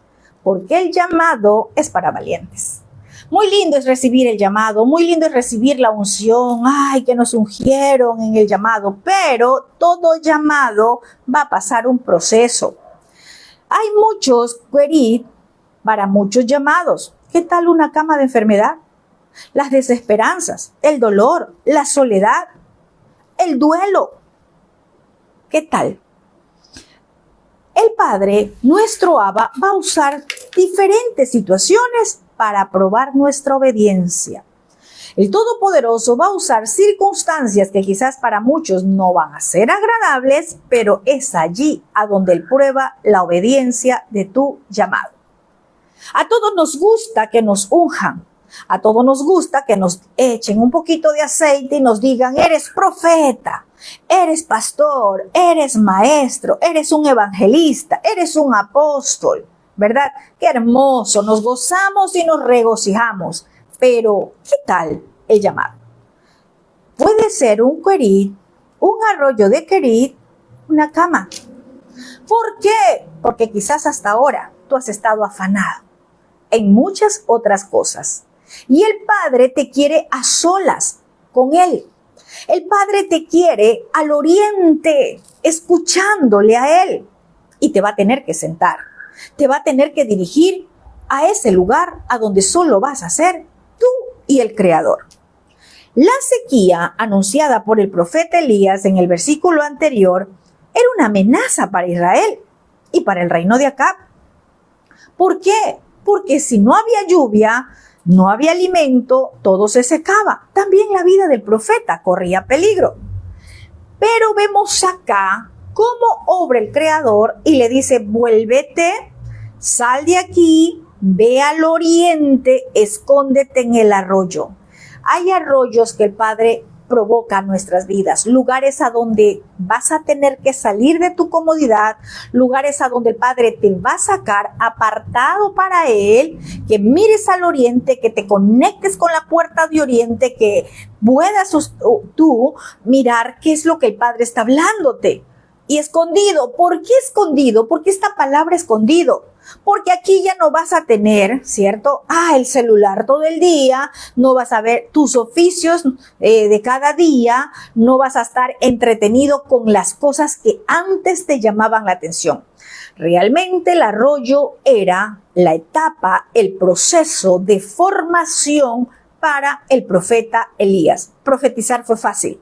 porque el llamado es para valientes. Muy lindo es recibir el llamado, muy lindo es recibir la unción, ay, que nos ungieron en el llamado, pero todo llamado va a pasar un proceso. Hay muchos Querit para muchos llamados. ¿Qué tal una cama de enfermedad? Las desesperanzas, el dolor, la soledad, el duelo. ¿Qué tal? El Padre, nuestro Abba, va a usar diferentes situaciones para probar nuestra obediencia. El Todopoderoso va a usar circunstancias que quizás para muchos no van a ser agradables, pero es allí a donde Él prueba la obediencia de tu llamado. A todos nos gusta que nos unjan. A todos nos gusta que nos echen un poquito de aceite y nos digan, eres profeta, eres pastor, eres maestro, eres un evangelista, eres un apóstol, ¿verdad? Qué hermoso, nos gozamos y nos regocijamos. Pero, ¿qué tal el llamado? Puede ser un Querit, un arroyo de Querit, una cama. ¿Por qué? Porque quizás hasta ahora tú has estado afanado en muchas otras cosas. Y el Padre te quiere a solas con Él. El Padre te quiere al oriente, escuchándole a Él. Y te va a tener que sentar, te va a tener que dirigir a ese lugar a donde solo vas a ser tú y el Creador. La sequía anunciada por el profeta Elías en el versículo anterior era una amenaza para Israel y para el reino de Acab. ¿Por qué? Porque si no había lluvia, no había alimento, todo se secaba. También la vida del profeta corría peligro. Pero vemos acá cómo obra el Creador y le dice: vuélvete, sal de aquí, ve al oriente, escóndete en el arroyo. Hay arroyos que el Padre provoca en nuestras vidas, lugares a donde vas a tener que salir de tu comodidad, lugares a donde el Padre te va a sacar apartado para Él, que mires al oriente, que te conectes con la puerta de oriente, que puedas tú mirar qué es lo que el Padre está hablándote. Y escondido, ¿por qué escondido? Porque esta palabra escondido, porque aquí ya no vas a tener, ¿cierto? El celular todo el día, no vas a ver tus oficios de cada día, no vas a estar entretenido con las cosas que antes te llamaban la atención. Realmente el arroyo era la etapa, el proceso de formación para el profeta Elías. Profetizar fue fácil.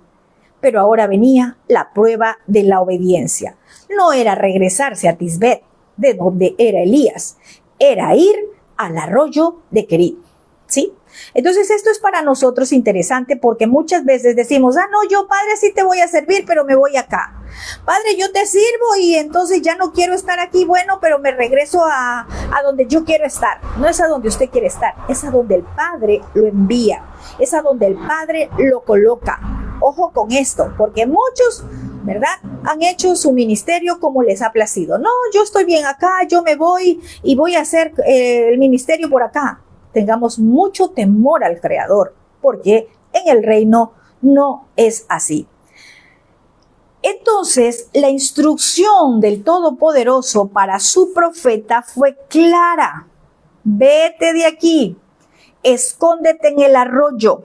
Pero ahora venía la prueba de la obediencia. No era regresarse a Tisbet, de donde era Elías, era ir al arroyo de Querit, ¿sí? Entonces esto es para nosotros interesante porque muchas veces decimos: no, yo Padre sí te voy a servir, pero me voy acá. Padre, yo te sirvo y entonces ya no quiero estar aquí, bueno, pero me regreso a donde yo quiero estar. No es a donde usted quiere estar, es a donde el Padre lo envía, es a donde el Padre lo coloca. Ojo con esto, porque muchos, ¿verdad?, han hecho su ministerio como les ha placido. No, yo estoy bien acá, yo me voy y voy a hacer el ministerio por acá. Tengamos mucho temor al Creador, porque en el reino no es así. Entonces, la instrucción del Todopoderoso para su profeta fue clara: vete de aquí, escóndete en el arroyo.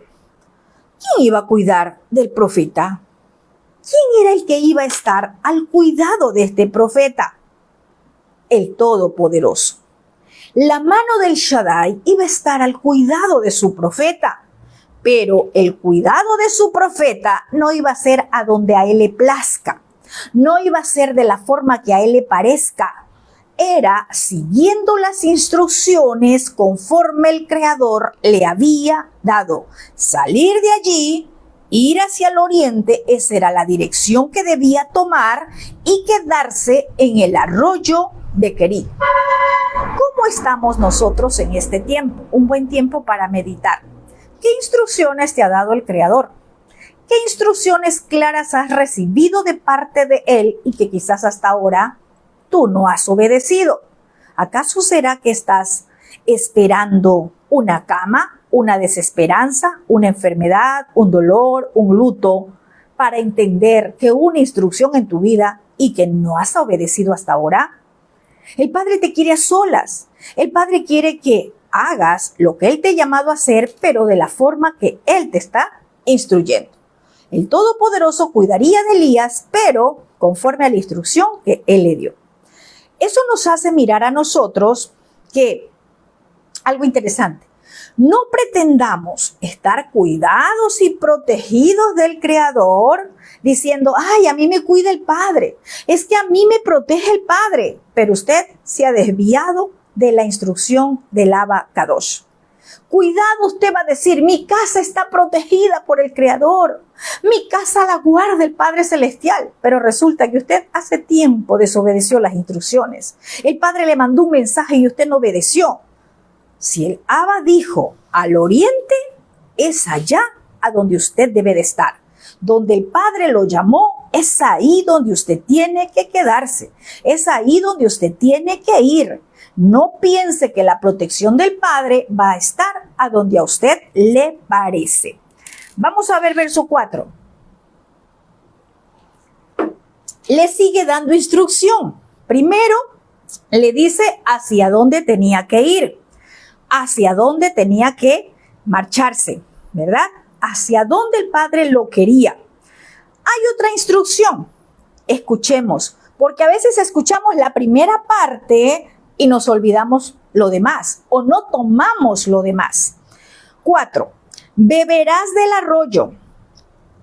¿Quién iba a cuidar del profeta? ¿Quién era el que iba a estar al cuidado de este profeta? El Todopoderoso. La mano del Shaddai iba a estar al cuidado de su profeta, pero el cuidado de su profeta no iba a ser a donde a él le plazca, no iba a ser de la forma que a él le parezca. Era siguiendo las instrucciones conforme el Creador le había dado. Salir de allí, ir hacia el oriente, esa era la dirección que debía tomar, y quedarse en el arroyo de Querit. ¿Cómo estamos nosotros en este tiempo? Un buen tiempo para meditar. ¿Qué instrucciones te ha dado el Creador? ¿Qué instrucciones claras has recibido de parte de Él y que quizás hasta ahora tú no has obedecido? ¿Acaso será que estás esperando una cama, una desesperanza, una enfermedad, un dolor, un luto, para entender que hubo una instrucción en tu vida y que no has obedecido hasta ahora? El Padre te quiere a solas. El Padre quiere que hagas lo que Él te ha llamado a hacer, pero de la forma que Él te está instruyendo. El Todopoderoso cuidaría de Elías, pero conforme a la instrucción que Él le dio. Eso nos hace mirar a nosotros que algo interesante. No pretendamos estar cuidados y protegidos del Creador diciendo: a mí me cuida el Padre, es que a mí me protege el Padre, pero usted se ha desviado de la instrucción del Abba Kadosh. Cuidado, usted va a decir: mi casa está protegida por el Creador, mi casa la guarda el Padre Celestial, pero resulta que usted hace tiempo desobedeció las instrucciones. El Padre le mandó un mensaje y usted no obedeció. Si el Abba dijo al oriente, es allá a donde usted debe de estar. Donde el Padre lo llamó, es ahí donde usted tiene que quedarse. Es ahí donde usted tiene que ir. No piense que la protección del Padre va a estar a donde a usted le parece. Vamos a ver verso 4. Le sigue dando instrucción. Primero, le dice hacia dónde tenía que ir, hacia dónde tenía que marcharse, ¿verdad? hacia dónde el Padre lo quería. Hay otra instrucción. Escuchemos, porque a veces escuchamos la primera parte y nos olvidamos lo demás o no tomamos lo demás. 4. Beberás del arroyo.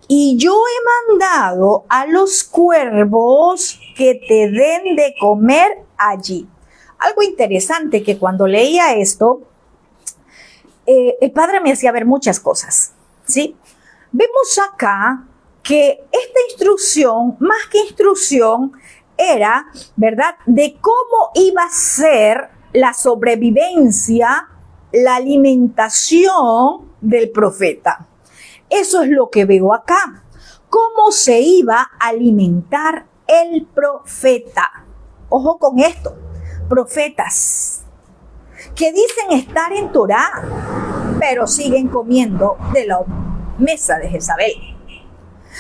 Y yo he mandado a los cuervos que te den de comer allí. Algo interesante que cuando leía esto, el Padre me hacía ver muchas cosas, ¿sí? Vemos acá que esta instrucción, más que instrucción, era, ¿verdad?, de cómo iba a ser la sobrevivencia, la alimentación del profeta. Eso es lo que veo acá. ¿Cómo se iba a alimentar el profeta? Ojo con esto. Profetas que dicen estar en Torá, pero siguen comiendo de la mesa de Jezabel.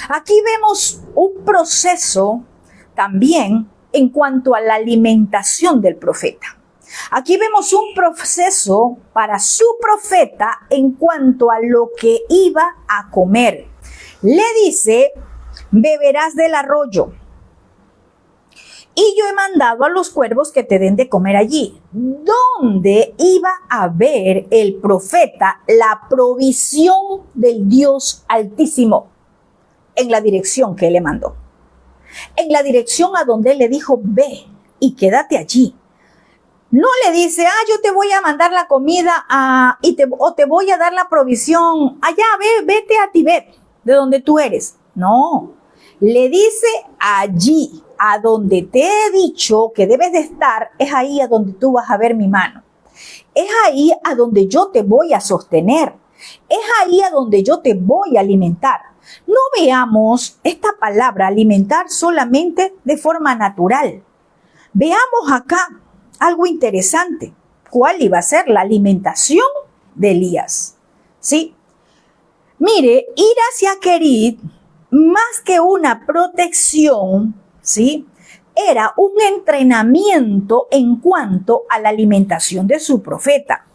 Aquí vemos un proceso también en cuanto a la alimentación del profeta. Aquí vemos un proceso para su profeta en cuanto a lo que iba a comer. Le dice, beberás del arroyo. Y yo he mandado a los cuervos que te den de comer allí. ¿Dónde iba a ver el profeta la provisión del Dios Altísimo? En la dirección que él le mandó. En la dirección a donde él le dijo, ve y quédate allí. No le dice, yo te voy a mandar la comida o te voy a dar la provisión allá, vete a Tibet, de donde tú eres. No, le dice allí, a donde te he dicho que debes de estar, es ahí a donde tú vas a ver mi mano. Es ahí a donde yo te voy a sostener. Es ahí a donde yo te voy a alimentar. No veamos esta palabra alimentar solamente de forma natural. Veamos acá algo interesante. ¿Cuál iba a ser la alimentación de Elías? ¿Sí? Mire, ir hacia Querit, más que una protección, ¿sí?, era un entrenamiento en cuanto a la alimentación de su profeta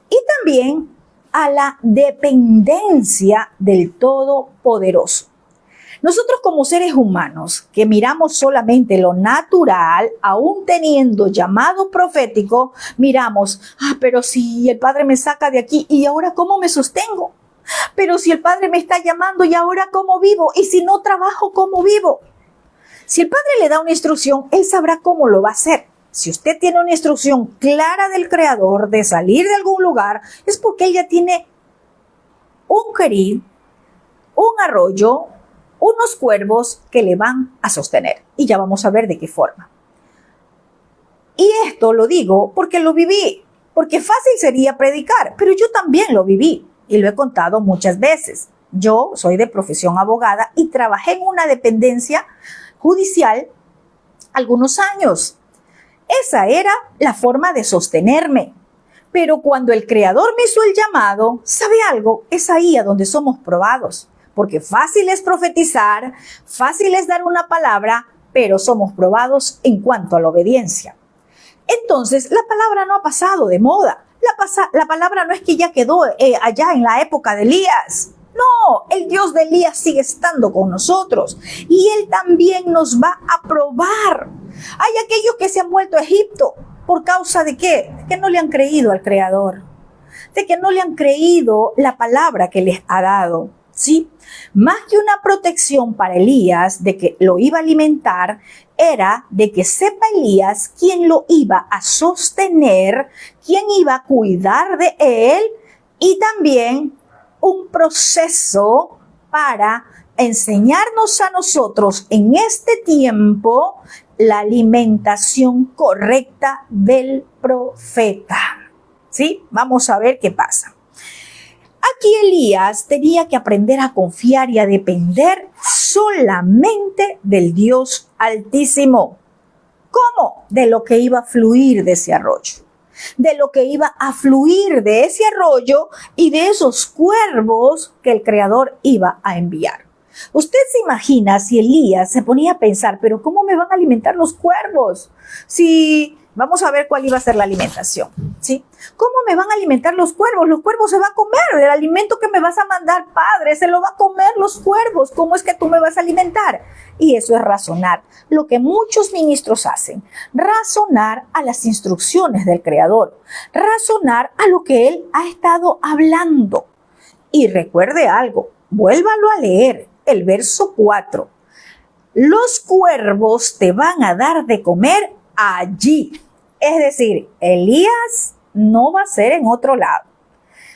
y también a la dependencia del Todopoderoso. Nosotros como seres humanos que miramos solamente lo natural, aún teniendo llamado profético, miramos, pero si el Padre me saca de aquí, ¿y ahora cómo me sostengo? Pero si el Padre me está llamando, ¿y ahora cómo vivo? Y si no trabajo, ¿cómo vivo? Si el Padre le da una instrucción, Él sabrá cómo lo va a hacer. Si usted tiene una instrucción clara del Creador de salir de algún lugar, es porque Él ya tiene un querid, un arroyo, unos cuervos que le van a sostener. Y ya vamos a ver de qué forma. Y esto lo digo porque lo viví. Porque fácil sería predicar, pero yo también lo viví. Y lo he contado muchas veces. Yo soy de profesión abogada y trabajé en una dependencia judicial algunos años. Esa era la forma de sostenerme. Pero cuando el Creador me hizo el llamado, ¿sabe algo? Es ahí a donde somos probados. Porque fácil es profetizar, fácil es dar una palabra, pero somos probados en cuanto a la obediencia. Entonces, la palabra no ha pasado de moda. La palabra no es que ya quedó allá en la época de Elías. No, el Dios de Elías sigue estando con nosotros y Él también nos va a probar. Hay aquellos que se han vuelto a Egipto. ¿Por causa de qué? De que no le han creído al Creador. De que no le han creído la palabra que les ha dado. ¿Sí? Más que una protección para Elías de que lo iba a alimentar, era de que sepa Elías quién lo iba a sostener, quién iba a cuidar de él y también un proceso para enseñarnos a nosotros en este tiempo la alimentación correcta del profeta. ¿Sí? Vamos a ver qué pasa. Aquí Elías tenía que aprender a confiar y a depender solamente del Dios Altísimo. ¿Cómo? De lo que iba a fluir de ese arroyo. De lo que iba a fluir de ese arroyo y de esos cuervos que el Creador iba a enviar. Usted se imagina si Elías se ponía a pensar, pero ¿cómo me van a alimentar los cuervos? Si vamos a ver cuál iba a ser la alimentación. ¿sí? ¿Cómo me van a alimentar los cuervos? Los cuervos se van a comer. El alimento que me vas a mandar, Padre, se lo va a comer los cuervos. ¿Cómo es que tú me vas a alimentar? Y eso es razonar. Lo que muchos ministros hacen. Razonar a las instrucciones del Creador. Razonar a lo que Él ha estado hablando. Y recuerde algo. Vuélvalo a leer. El verso 4. Los cuervos te van a dar de comer allí. Es decir, Elías no va a ser en otro lado.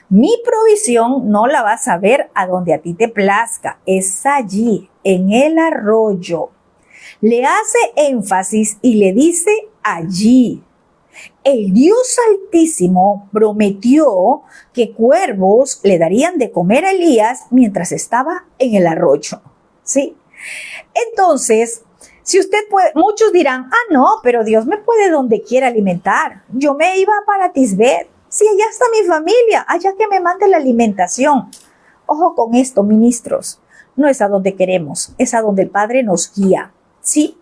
Mi provisión no la vas a ver a donde a ti te plazca. Es allí, en el arroyo. Le hace énfasis y le dice allí. El Dios Altísimo prometió que cuervos le darían de comer a Elías mientras estaba en el arroyo. ¿Sí? Entonces, si usted puede, muchos dirán, no, pero Dios me puede donde quiera alimentar. Yo me iba para Tisbet. Sí, allá está mi familia, allá que me mande la alimentación. Ojo con esto, ministros. No es a donde queremos, es a donde el Padre nos guía. ¿Sí?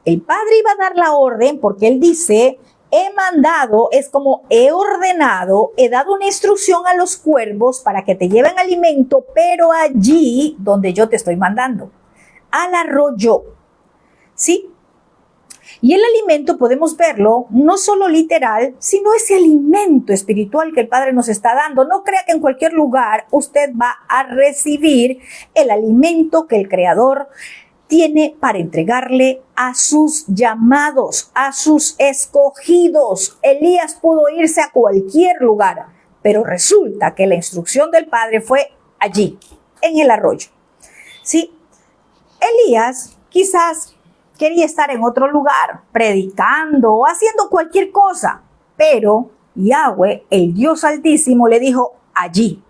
El Padre iba a dar la orden porque Él dice, he mandado, es como he ordenado, he dado una instrucción a los cuervos para que te lleven alimento, pero allí donde yo te estoy mandando, al arroyo. ¿Sí? Y el alimento podemos verlo no solo literal, sino ese alimento espiritual que el Padre nos está dando. No crea que en cualquier lugar usted va a recibir el alimento que el Creador tiene para entregarle a sus llamados, a sus escogidos. Elías pudo irse a cualquier lugar, pero resulta que la instrucción del Padre fue allí, en el arroyo. ¿Sí? Elías quizás quería estar en otro lugar, predicando o haciendo cualquier cosa, pero Yahweh, el Dios Altísimo, le dijo, allí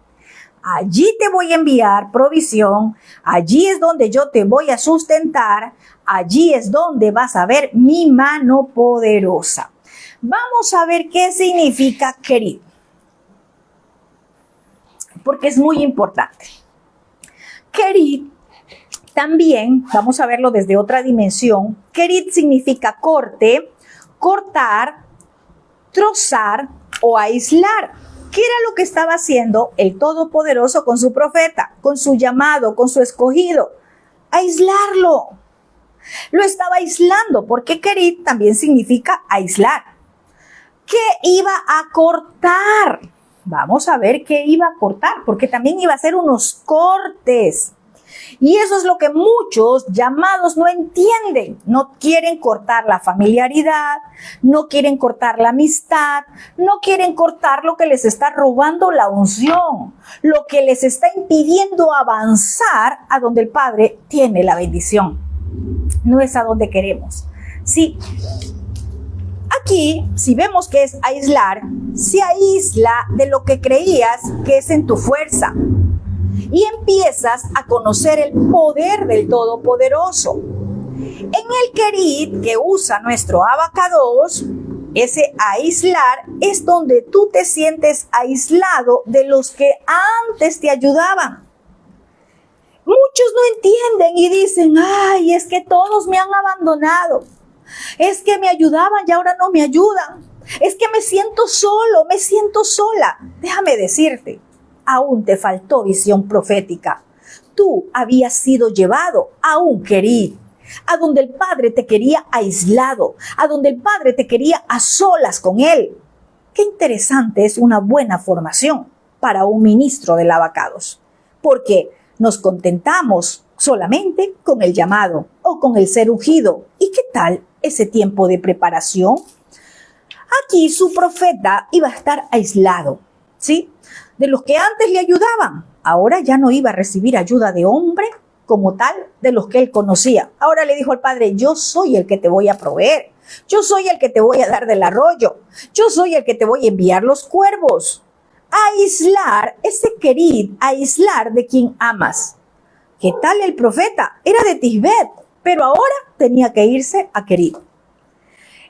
te voy a enviar provisión, allí es donde yo te voy a sustentar, allí es donde vas a ver mi mano poderosa. Vamos a ver qué significa Kerit, porque es muy importante. Kerit también, vamos a verlo desde otra dimensión, Kerit significa corte, cortar, trozar o aislar. ¿Qué era lo que estaba haciendo el Todopoderoso con su profeta, con su llamado, con su escogido? Aislarlo. Lo estaba aislando, porque Kerit también significa aislar. ¿Qué iba a cortar? Vamos a ver qué iba a cortar, porque también iba a hacer unos cortes. Y eso es lo que muchos llamados no entienden. No quieren cortar la familiaridad, no quieren cortar la amistad, no quieren cortar lo que les está robando la unción, lo que les está impidiendo avanzar a donde el Padre tiene la bendición. No es a donde queremos. Sí. Aquí, si vemos que es aislar, se aísla de lo que creías que es en tu fuerza. Y empiezas a conocer el poder del Todopoderoso. En el Kerit que usa nuestro abacados, ese aislar es donde tú te sientes aislado de los que antes te ayudaban. Muchos no entienden y dicen, ay, es que todos me han abandonado. Es que me ayudaban y ahora no me ayudan. Es que me siento solo, me siento sola. Déjame decirte, aún te faltó visión profética. Tú habías sido llevado a un Kerit, a donde el Padre te quería aislado, a donde el Padre te quería a solas con Él. Qué interesante es una buena formación para un ministro del abacados, porque nos contentamos solamente con el llamado o con el ser ungido. ¿Y qué tal ese tiempo de preparación? Aquí su profeta iba a estar aislado, ¿sí? De los que antes le ayudaban. Ahora ya no iba a recibir ayuda de hombre como tal de los que él conocía. Ahora le dijo al Padre, yo soy el que te voy a proveer. Yo soy el que te voy a dar del arroyo. Yo soy el que te voy a enviar los cuervos. Aislar, ese Kerit, aislar de quien amas. ¿Qué tal el profeta? Era de Tisbet, pero ahora tenía que irse a Kerit.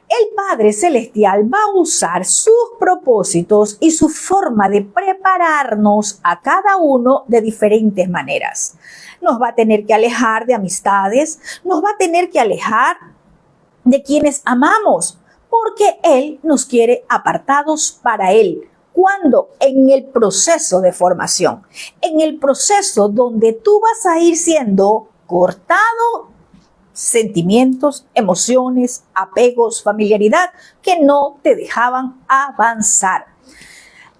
El Padre Celestial va a usar sus propósitos y su forma de prepararnos a cada uno de diferentes maneras. Nos va a tener que alejar de amistades, nos va a tener que alejar de quienes amamos. ¿Por porque Él nos quiere apartados para Él. ¿Cuándo? En el proceso de formación, en el proceso donde tú vas a ir siendo cortado sentimientos, emociones, apegos, familiaridad que no te dejaban avanzar.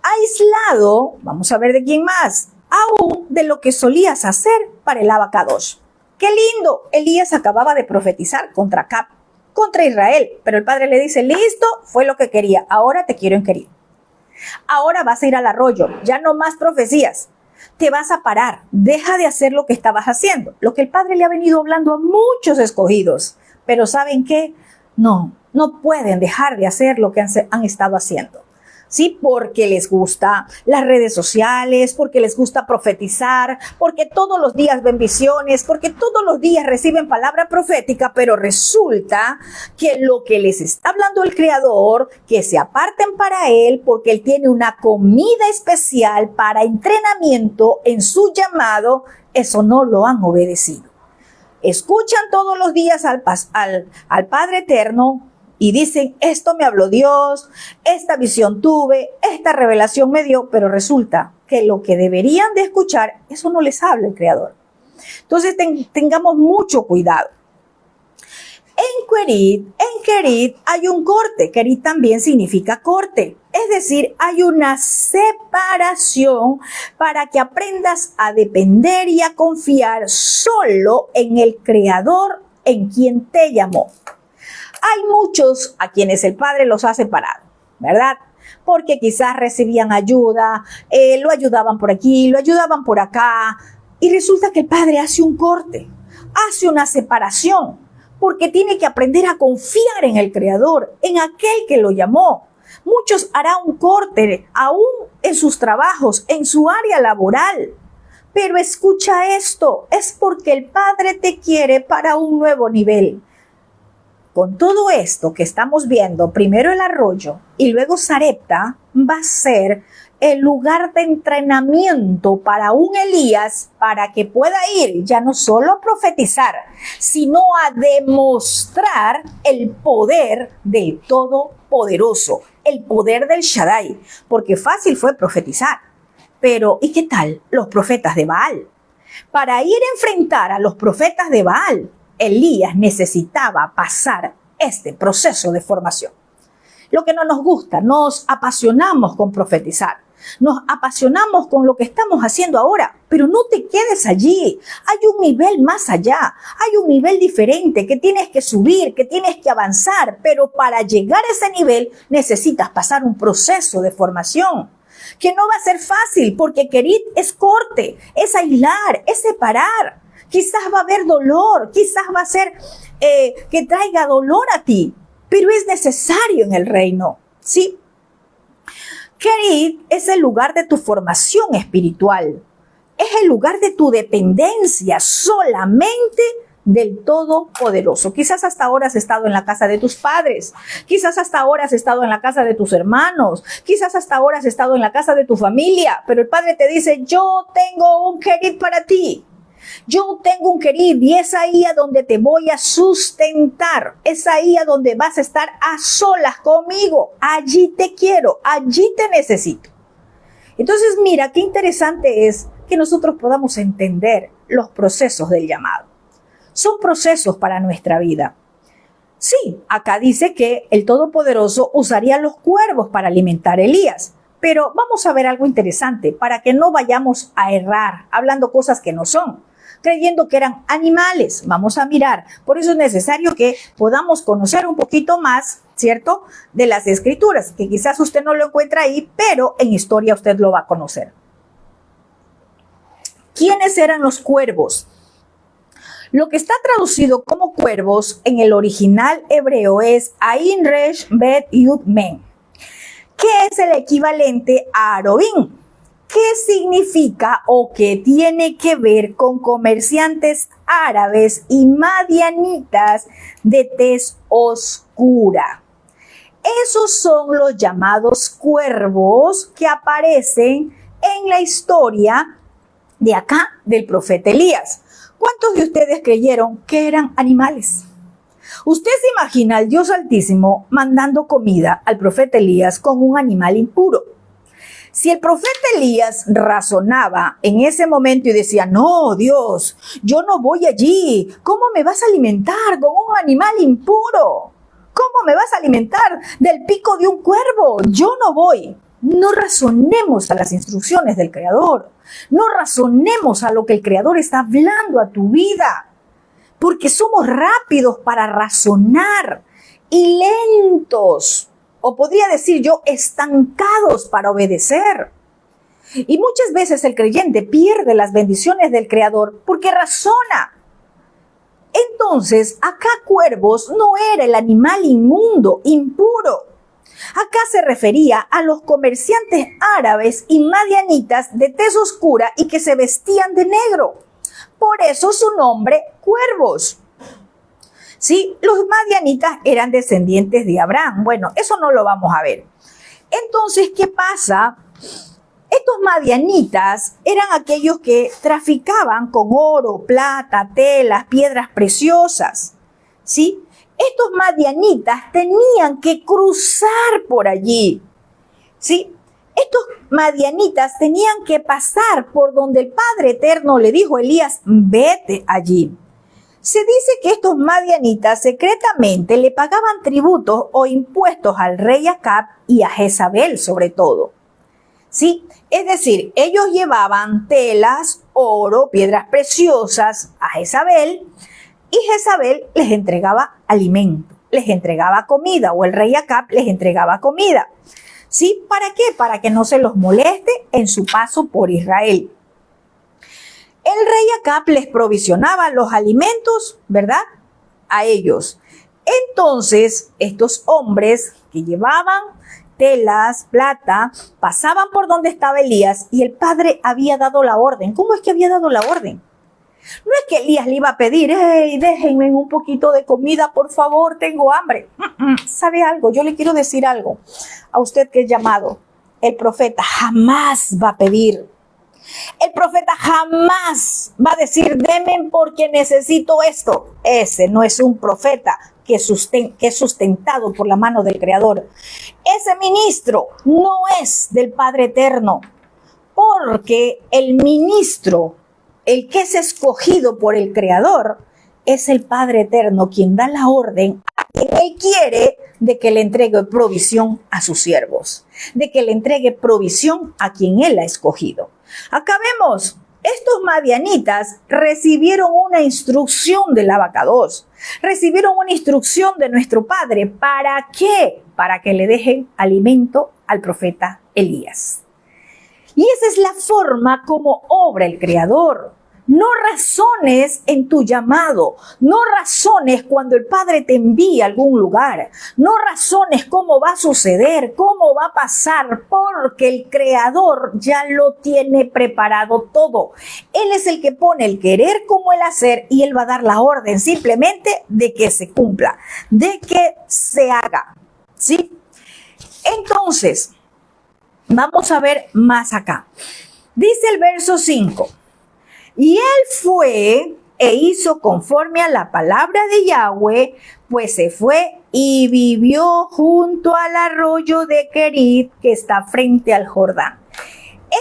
Aislado, vamos a ver de quién más, aún de lo que solías hacer para el Abacadosh. ¡Qué lindo! Elías acababa de profetizar contra Acab, contra Israel, pero el padre le dice, listo, fue lo que quería, ahora te quiero en querido. Ahora vas a ir al arroyo, ya no más profecías. Te vas a parar, deja de hacer lo que estabas haciendo, lo que el Padre le ha venido hablando a muchos escogidos. Pero ¿saben qué? No pueden dejar de hacer lo que han estado haciendo. Sí, porque les gusta las redes sociales, porque les gusta profetizar, porque todos los días ven visiones, porque todos los días reciben palabra profética, pero resulta que lo que les está hablando el Creador, que se aparten para Él, porque Él tiene una comida especial para entrenamiento en su llamado, eso no lo han obedecido. Escuchan todos los días al Padre Eterno, y dicen, esto me habló Dios, esta visión tuve, esta revelación me dio, pero resulta que lo que deberían de escuchar, eso no les habla el Creador. Entonces tengamos mucho cuidado. En Kerit hay un corte. Kerit también significa corte. Es decir, hay una separación para que aprendas a depender y a confiar solo en el Creador, en quien te llamó. Hay muchos a quienes el Padre los ha separado, ¿verdad? Porque quizás recibían ayuda, lo ayudaban por aquí, lo ayudaban por acá, y resulta que el Padre hace un corte, hace una separación, porque tiene que aprender a confiar en el Creador, en aquel que lo llamó. Muchos harán un corte, aún en sus trabajos, en su área laboral. Pero escucha esto, es porque el Padre te quiere para un nuevo nivel. Con todo esto que estamos viendo, primero el arroyo y luego Sarepta va a ser el lugar de entrenamiento para un Elías para que pueda ir ya no solo a profetizar, sino a demostrar el poder del Todopoderoso, el poder del Shaddai, porque fácil fue profetizar. Pero, ¿y qué tal los profetas de Baal? Para ir a enfrentar a los profetas de Baal, Elías necesitaba pasar este proceso de formación. Lo que no nos gusta, nos apasionamos con profetizar, nos apasionamos con lo que estamos haciendo ahora, pero no te quedes allí. Hay un nivel más allá, hay un nivel diferente que tienes que subir, que tienes que avanzar, pero para llegar a ese nivel necesitas pasar un proceso de formación que no va a ser fácil porque Kerit es corte, es aislar, es separar. Quizás va a haber dolor, quizás va a ser que traiga dolor a ti, pero es necesario en el reino, ¿sí? Kerit es el lugar de tu formación espiritual, es el lugar de tu dependencia solamente del Todopoderoso. Quizás hasta ahora has estado en la casa de tus padres, quizás hasta ahora has estado en la casa de tus hermanos, quizás hasta ahora has estado en la casa de tu familia, pero el Padre te dice, yo tengo un Kerit para ti. Yo tengo un Kerit y es ahí a donde te voy a sustentar. Es ahí a donde vas a estar a solas conmigo. Allí te quiero, allí te necesito. Entonces mira, qué interesante es que nosotros podamos entender los procesos del llamado. Son procesos para nuestra vida. Sí, acá dice que el Todopoderoso usaría los cuervos para alimentar a Elías. Pero vamos a ver algo interesante para que no vayamos a errar hablando cosas que no son, creyendo que eran animales. Vamos a mirar. Por eso es necesario que podamos conocer un poquito más, ¿cierto?, de las escrituras, que quizás usted no lo encuentra ahí, pero en historia usted lo va a conocer. ¿Quiénes eran los cuervos? Lo que está traducido como cuervos en el original hebreo es Ain Resh Bet Yud Men, que es el equivalente a Arobín, que significa o que tiene que ver con comerciantes árabes y madianitas de tez oscura. Esos son los llamados cuervos que aparecen en la historia de acá del profeta Elías. ¿Cuántos de ustedes creyeron que eran animales? Usted se imagina al Dios Altísimo mandando comida al profeta Elías con un animal impuro. Si el profeta Elías razonaba en ese momento y decía, no, Dios, yo no voy allí. ¿Cómo me vas a alimentar con un animal impuro? ¿Cómo me vas a alimentar del pico de un cuervo? Yo no voy. No razonemos a las instrucciones del Creador. No razonemos a lo que el Creador está hablando a tu vida. Porque somos rápidos para razonar y lentos, o podría decir yo, estancados para obedecer. Y muchas veces el creyente pierde las bendiciones del Creador porque razona. Entonces, acá cuervos no era el animal inmundo, impuro. Acá se refería a los comerciantes árabes y madianitas de tez oscura y que se vestían de negro. Por eso su nombre, cuervos. Sí, los madianitas eran descendientes de Abraham. Bueno, eso no lo vamos a ver. Entonces, ¿qué pasa? Estos madianitas eran aquellos que traficaban con oro, plata, telas, piedras preciosas. ¿Sí? Estos madianitas tenían que cruzar por allí. ¿Sí? Estos madianitas tenían que pasar por donde el Padre Eterno le dijo a Elías, vete allí. Se dice que estos madianitas secretamente le pagaban tributos o impuestos al rey Acab y a Jezabel sobre todo. ¿Sí? Es decir, ellos llevaban telas, oro, piedras preciosas a Jezabel y Jezabel les entregaba alimento, les entregaba comida o el rey Acab les entregaba comida. ¿Sí? ¿Para qué? Para que no se los moleste en su paso por Israel. El rey Acab les provisionaba los alimentos, ¿verdad? A ellos. Entonces, estos hombres que llevaban telas, plata, pasaban por donde estaba Elías y el padre había dado la orden. ¿Cómo es que había dado la orden? No es que Elías le iba a pedir, hey, déjenme un poquito de comida, por favor, tengo hambre. ¿Sabe algo? Yo le quiero decir algo a usted que es llamado. El profeta jamás va a pedir. El profeta jamás va a decir, denme porque necesito esto. Ese no es un profeta que es sustentado por la mano del Creador. Ese ministro no es del Padre Eterno, porque el ministro, el que es escogido por el Creador, es el Padre Eterno quien da la orden a quien Él quiere de que le entregue provisión a sus siervos, de que le entregue provisión a quien Él ha escogido. Acá vemos, estos madianitas recibieron una instrucción del abacados, recibieron una instrucción de nuestro Padre. ¿Para qué? Para que le dejen alimento al profeta Elías. Y esa es la forma como obra el Creador. No razones en tu llamado, no razones cuando el Padre te envía a algún lugar, no razones cómo va a suceder, cómo va a pasar, porque el Creador ya lo tiene preparado todo. Él es el que pone el querer como el hacer y Él va a dar la orden simplemente de que se cumpla, de que se haga, ¿sí? Entonces, vamos a ver más acá. Dice el verso 5. Y él fue e hizo conforme a la palabra de Yahweh, pues se fue y vivió junto al arroyo de Kerit que está frente al Jordán.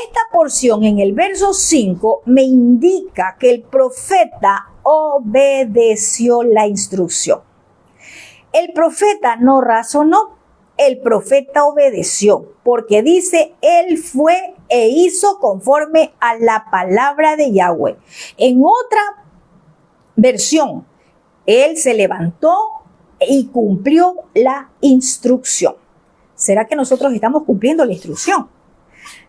Esta porción en el verso 5 me indica que el profeta obedeció la instrucción. El profeta no razonó, el profeta obedeció, porque dice, él fue e hizo conforme a la palabra de Yahweh. En otra versión, él se levantó y cumplió la instrucción. ¿Será que nosotros estamos cumpliendo la instrucción?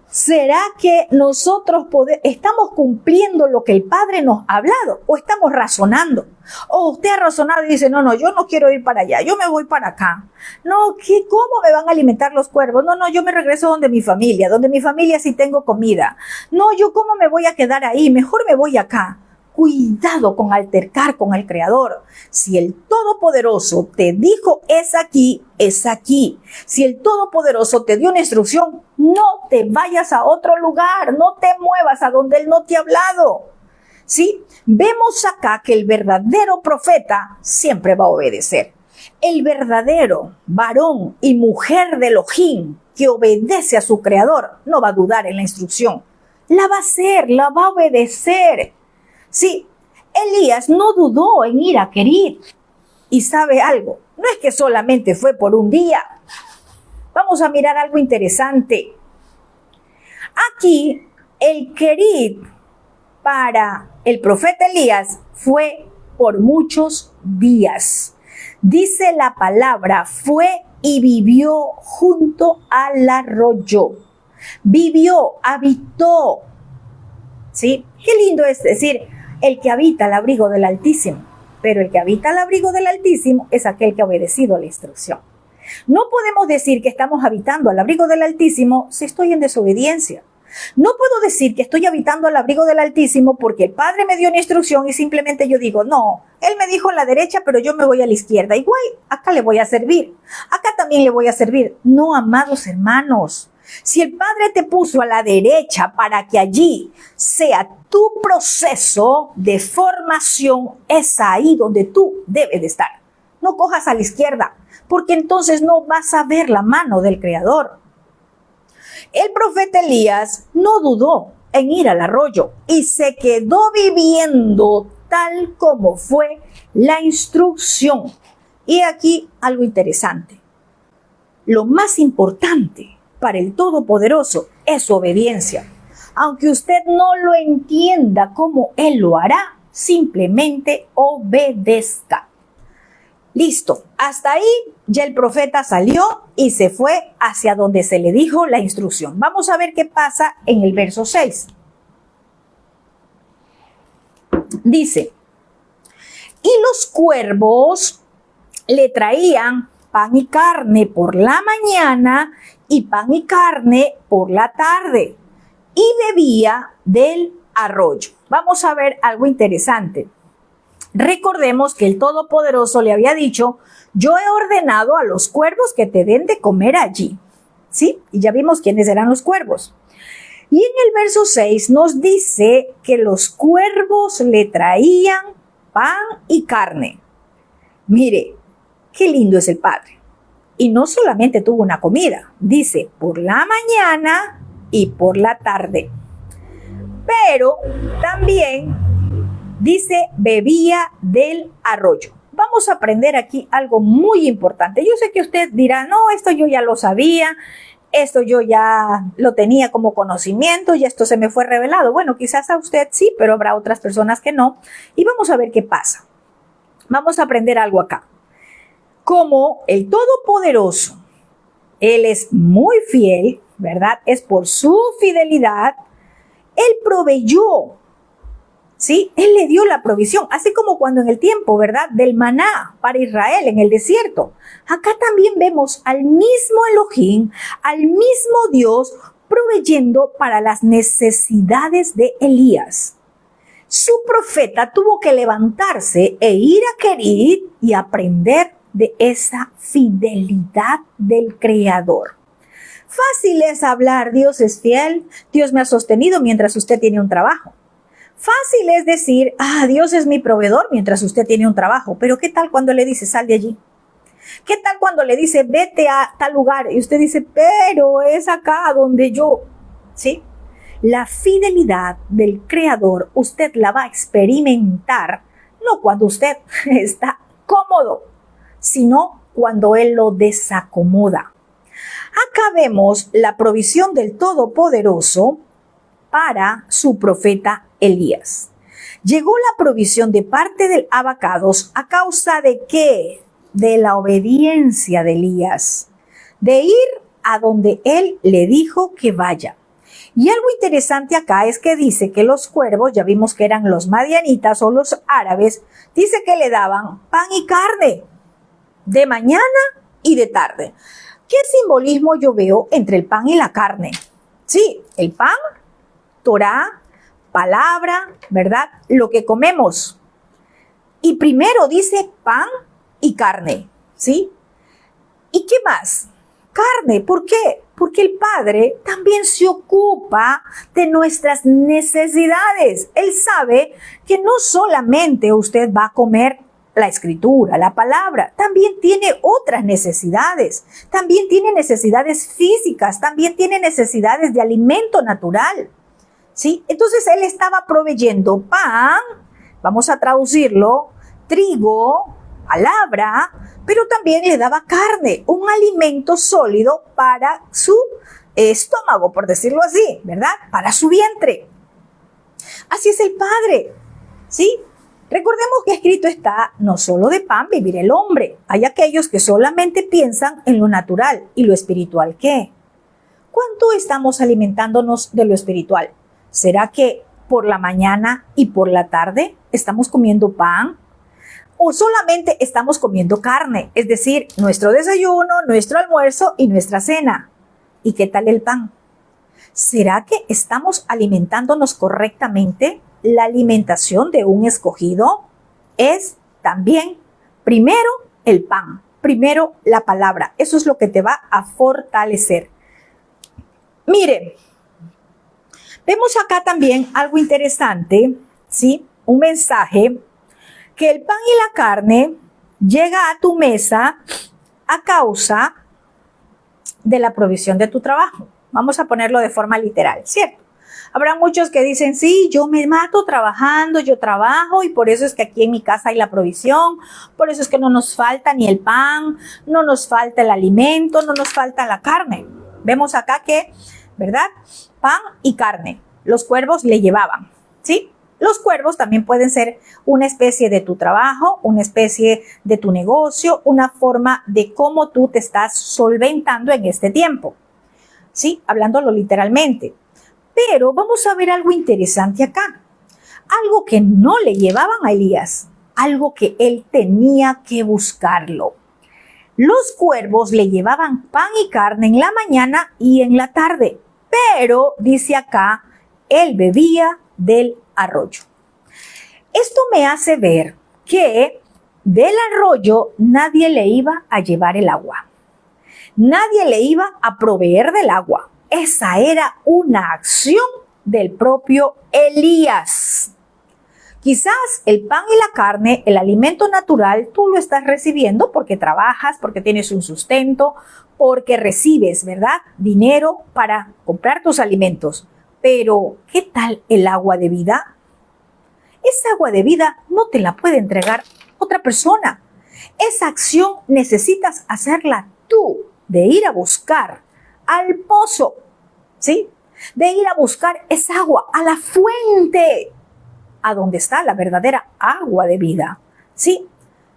¿Será que nosotros estamos cumpliendo lo que el Padre nos ha hablado? ¿O estamos razonando? ¿O usted ha razonado y dice, no, yo no quiero ir para allá, yo me voy para acá? No, ¿cómo me van a alimentar los cuervos? No, yo me regreso donde mi familia sí tengo comida. No, ¿yo cómo me voy a quedar ahí? Mejor me voy acá. Cuidado con altercar con el Creador. Si el Todopoderoso te dijo es aquí, es aquí. Si el Todopoderoso te dio una instrucción, no te vayas a otro lugar, no te muevas a donde Él no te ha hablado. ¿sí? Vemos acá que el verdadero profeta siempre va a obedecer. El verdadero varón y mujer de Elohim que obedece a su creador no va a dudar en la instrucción. La va a hacer, la va a obedecer. Sí, Elías no dudó en ir a Querit. Y sabe algo, no es que solamente fue por un día. Vamos a mirar algo interesante. Aquí, el Querit para el profeta Elías fue por muchos días. Dice la palabra, fue y vivió junto al arroyo. Vivió, habitó. ¿Sí? Qué lindo es decir, el que habita al abrigo del Altísimo. Pero el que habita al abrigo del Altísimo es aquel que ha obedecido a la instrucción. No podemos decir que estamos habitando al abrigo del Altísimo si estoy en desobediencia. No puedo decir que estoy habitando al abrigo del Altísimo porque el Padre me dio una instrucción y simplemente yo digo, no, Él me dijo en la derecha, pero yo me voy a la izquierda. Igual, acá le voy a servir. Acá también le voy a servir. No, amados hermanos. Si el Padre te puso a la derecha para que allí sea tu proceso de formación, es ahí donde tú debes de estar. No cojas a la izquierda, porque entonces no vas a ver la mano del Creador. El profeta Elías no dudó en ir al arroyo y se quedó viviendo tal como fue la instrucción. Y aquí algo interesante. Lo más importante para el Todopoderoso es su obediencia. Aunque usted no lo entienda como Él lo hará, simplemente obedezca. Listo, hasta ahí ya el profeta salió y se fue hacia donde se le dijo la instrucción. Vamos a ver qué pasa en el verso 6. Dice, y los cuervos le traían pan y carne por la mañana y pan y carne por la tarde, y bebía del arroyo. Vamos a ver algo interesante. Recordemos que el Todopoderoso le había dicho, yo he ordenado a los cuervos que te den de comer allí. ¿Sí? Y ya vimos quiénes eran los cuervos. Y en el verso 6 nos dice que los cuervos le traían pan y carne. Mire, qué lindo es el Padre. Y no solamente tuvo una comida, dice por la mañana y por la tarde. Pero también dice, bebía del arroyo. Vamos a aprender aquí algo muy importante. Yo sé que usted dirá, no, esto yo ya lo sabía, esto yo ya lo tenía como conocimiento y esto se me fue revelado. Bueno, quizás a usted sí, pero habrá otras personas que no. Y vamos a ver qué pasa. Vamos a aprender algo acá. Como el Todopoderoso, Él es muy fiel, ¿verdad? Es por su fidelidad, Él proveyó. ¿Sí? Él le dio la provisión, así como cuando en el tiempo, ¿verdad?, del maná para Israel en el desierto. Acá también vemos al mismo Elohim, al mismo Dios, proveyendo para las necesidades de Elías. Su profeta tuvo que levantarse e ir a Querit y aprender de esa fidelidad del Creador. Fácil es hablar, Dios es fiel, Dios me ha sostenido mientras usted tiene un trabajo. Fácil es decir, Dios es mi proveedor mientras usted tiene un trabajo, pero ¿qué tal cuando le dice, sal de allí? ¿Qué tal cuando le dice, vete a tal lugar? Y usted dice, pero es acá donde yo, ¿sí? La fidelidad del Creador, usted la va a experimentar, no cuando usted está cómodo, sino cuando Él lo desacomoda. Acá vemos la provisión del Todopoderoso para su profeta Elías. Llegó la provisión de parte del Abacados a causa de ¿qué? De la obediencia de Elías, de ir a donde él le dijo que vaya. Y algo interesante acá es que dice que los cuervos, ya vimos que eran los madianitas o los árabes, dice que le daban pan y carne de mañana y de tarde. ¿Qué simbolismo yo veo entre el pan y la carne? Sí, el pan, Torá, palabra, ¿verdad? Lo que comemos. Y primero dice pan y carne, ¿sí? ¿Y qué más? carne. ¿Por qué? Porque el Padre también se ocupa de nuestras necesidades. Él sabe que no solamente usted va a comer la escritura, la palabra, también tiene otras necesidades. También tiene necesidades físicas, también tiene necesidades de alimento natural. ¿Sí? Entonces Él estaba proveyendo pan, vamos a traducirlo, trigo, palabra, pero también le daba carne, un alimento sólido para su estómago, por decirlo así, ¿verdad? Para su vientre. Así es el Padre, ¿sí? Recordemos que escrito está, no solo de pan vivir el hombre. Hay aquellos que solamente piensan en lo natural y lo espiritual, ¿qué? ¿Cuánto estamos alimentándonos de lo espiritual? ¿Será que por la mañana y por la tarde estamos comiendo pan? ¿O solamente estamos comiendo carne? Es decir, nuestro desayuno, nuestro almuerzo y nuestra cena. ¿Y qué tal el pan? ¿Será que estamos alimentándonos correctamente? La alimentación de un escogido es también, primero, el pan. Primero, la palabra. Eso es lo que te va a fortalecer. Miren, vemos acá también algo interesante, ¿sí? Un mensaje que el pan y la carne llega a tu mesa a causa de la provisión de tu trabajo. Vamos a ponerlo de forma literal, ¿cierto? Habrá muchos que dicen, sí, yo me mato trabajando, yo trabajo y por eso es que aquí en mi casa hay la provisión, por eso es que no nos falta ni el pan, no nos falta el alimento, no nos falta la carne. Vemos acá que, ¿verdad? Pan y carne. Los cuervos le llevaban, ¿sí? Los cuervos también pueden ser una especie de tu trabajo, una especie de tu negocio, una forma de cómo tú te estás solventando en este tiempo, ¿sí? Hablándolo literalmente. Pero vamos a ver algo interesante acá. Algo que no le llevaban a Elías, algo que él tenía que buscarlo. Los cuervos le llevaban pan y carne en la mañana y en la tarde, pero dice acá, él bebía del arroyo. Esto me hace ver que del arroyo nadie le iba a llevar el agua. Nadie le iba a proveer del agua. Esa era una acción del propio Elías. Quizás el pan y la carne, el alimento natural, tú lo estás recibiendo porque trabajas, porque tienes un sustento, porque recibes, ¿verdad? Dinero para comprar tus alimentos. Pero, ¿qué tal el agua de vida? Esa agua de vida no te la puede entregar otra persona. Esa acción necesitas hacerla tú, de ir a buscar al pozo, ¿sí? De ir a buscar esa agua, a la fuente, a donde está la verdadera agua de vida, ¿sí?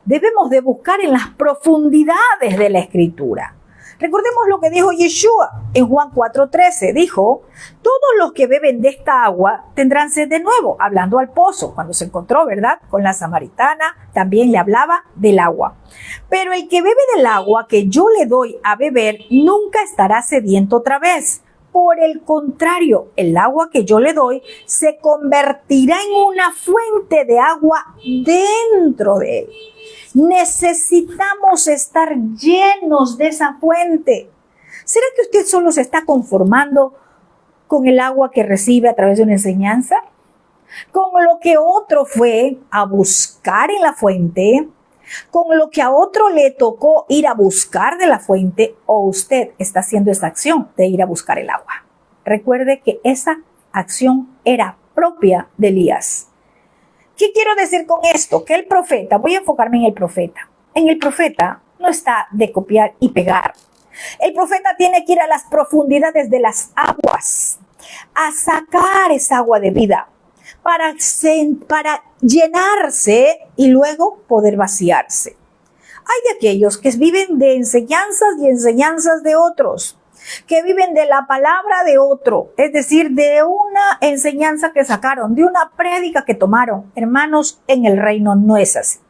Debemos de buscar en las profundidades de la Escritura. Recordemos lo que dijo Yeshua en Juan 4:13. Dijo, todos los que beben de esta agua tendrán sed de nuevo, hablando al pozo. Cuando se encontró, ¿verdad?, con la samaritana, también le hablaba del agua. Pero el que bebe del agua que yo le doy a beber nunca estará sediento otra vez. Por el contrario, el agua que yo le doy se convertirá en una fuente de agua dentro de él. Necesitamos estar llenos de esa fuente. ¿Será que usted solo se está conformando con el agua que recibe a través de una enseñanza? ¿Con lo que otro fue a buscar en la fuente? ¿Con lo que a otro le tocó ir a buscar de la fuente? ¿O usted está haciendo esa acción de ir a buscar el agua? Recuerde que esa acción era propia de Elías. ¿Qué quiero decir con esto? Que el profeta, voy a enfocarme en el profeta. En el profeta no está de copiar y pegar. El profeta tiene que ir a las profundidades de las aguas, a sacar esa agua de vida, para llenarse y luego poder vaciarse. Hay de aquellos que viven de enseñanzas y enseñanzas de otros, que viven de la palabra de otro, es decir, de una enseñanza que sacaron, de una prédica que tomaron. Hermanos, en el reino no es así.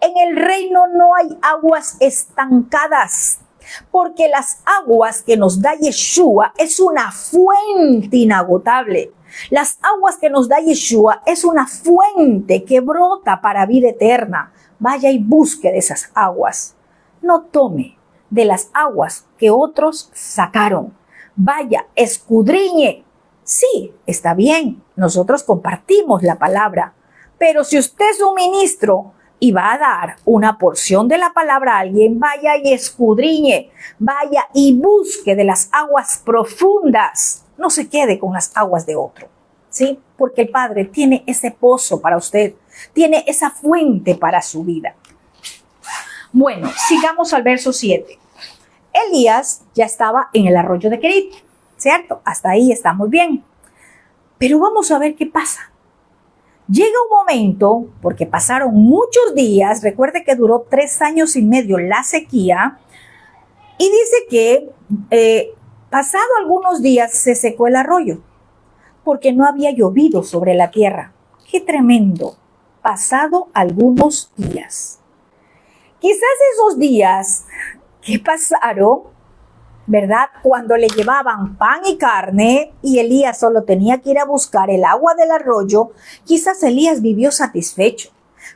En el reino no hay aguas estancadas, porque las aguas que nos da Yeshua es una fuente inagotable. Las aguas que nos da Yeshua es una fuente que brota para vida eterna. Vaya y busque de esas aguas. No tome de las aguas que otros sacaron. Vaya, escudriñe. Sí, está bien, nosotros compartimos la palabra, pero si usted es un ministro y va a dar una porción de la palabra a alguien, vaya y escudriñe, vaya y busque de las aguas profundas. No se quede con las aguas de otro, ¿sí? Porque el Padre tiene ese pozo para usted, tiene esa fuente para su vida. Bueno, sigamos al verso 7. Elías ya estaba en el arroyo de Querit, ¿cierto? Hasta ahí estamos bien. Pero vamos a ver qué pasa. Llega un momento, porque pasaron muchos días, recuerde que duró 3 años y medio la sequía, y dice que pasado algunos días se secó el arroyo, porque no había llovido sobre la tierra. ¡Qué tremendo! Pasado algunos días. Quizás esos días que pasaron, ¿verdad? Cuando le llevaban pan y carne y Elías solo tenía que ir a buscar el agua del arroyo, quizás Elías vivió satisfecho,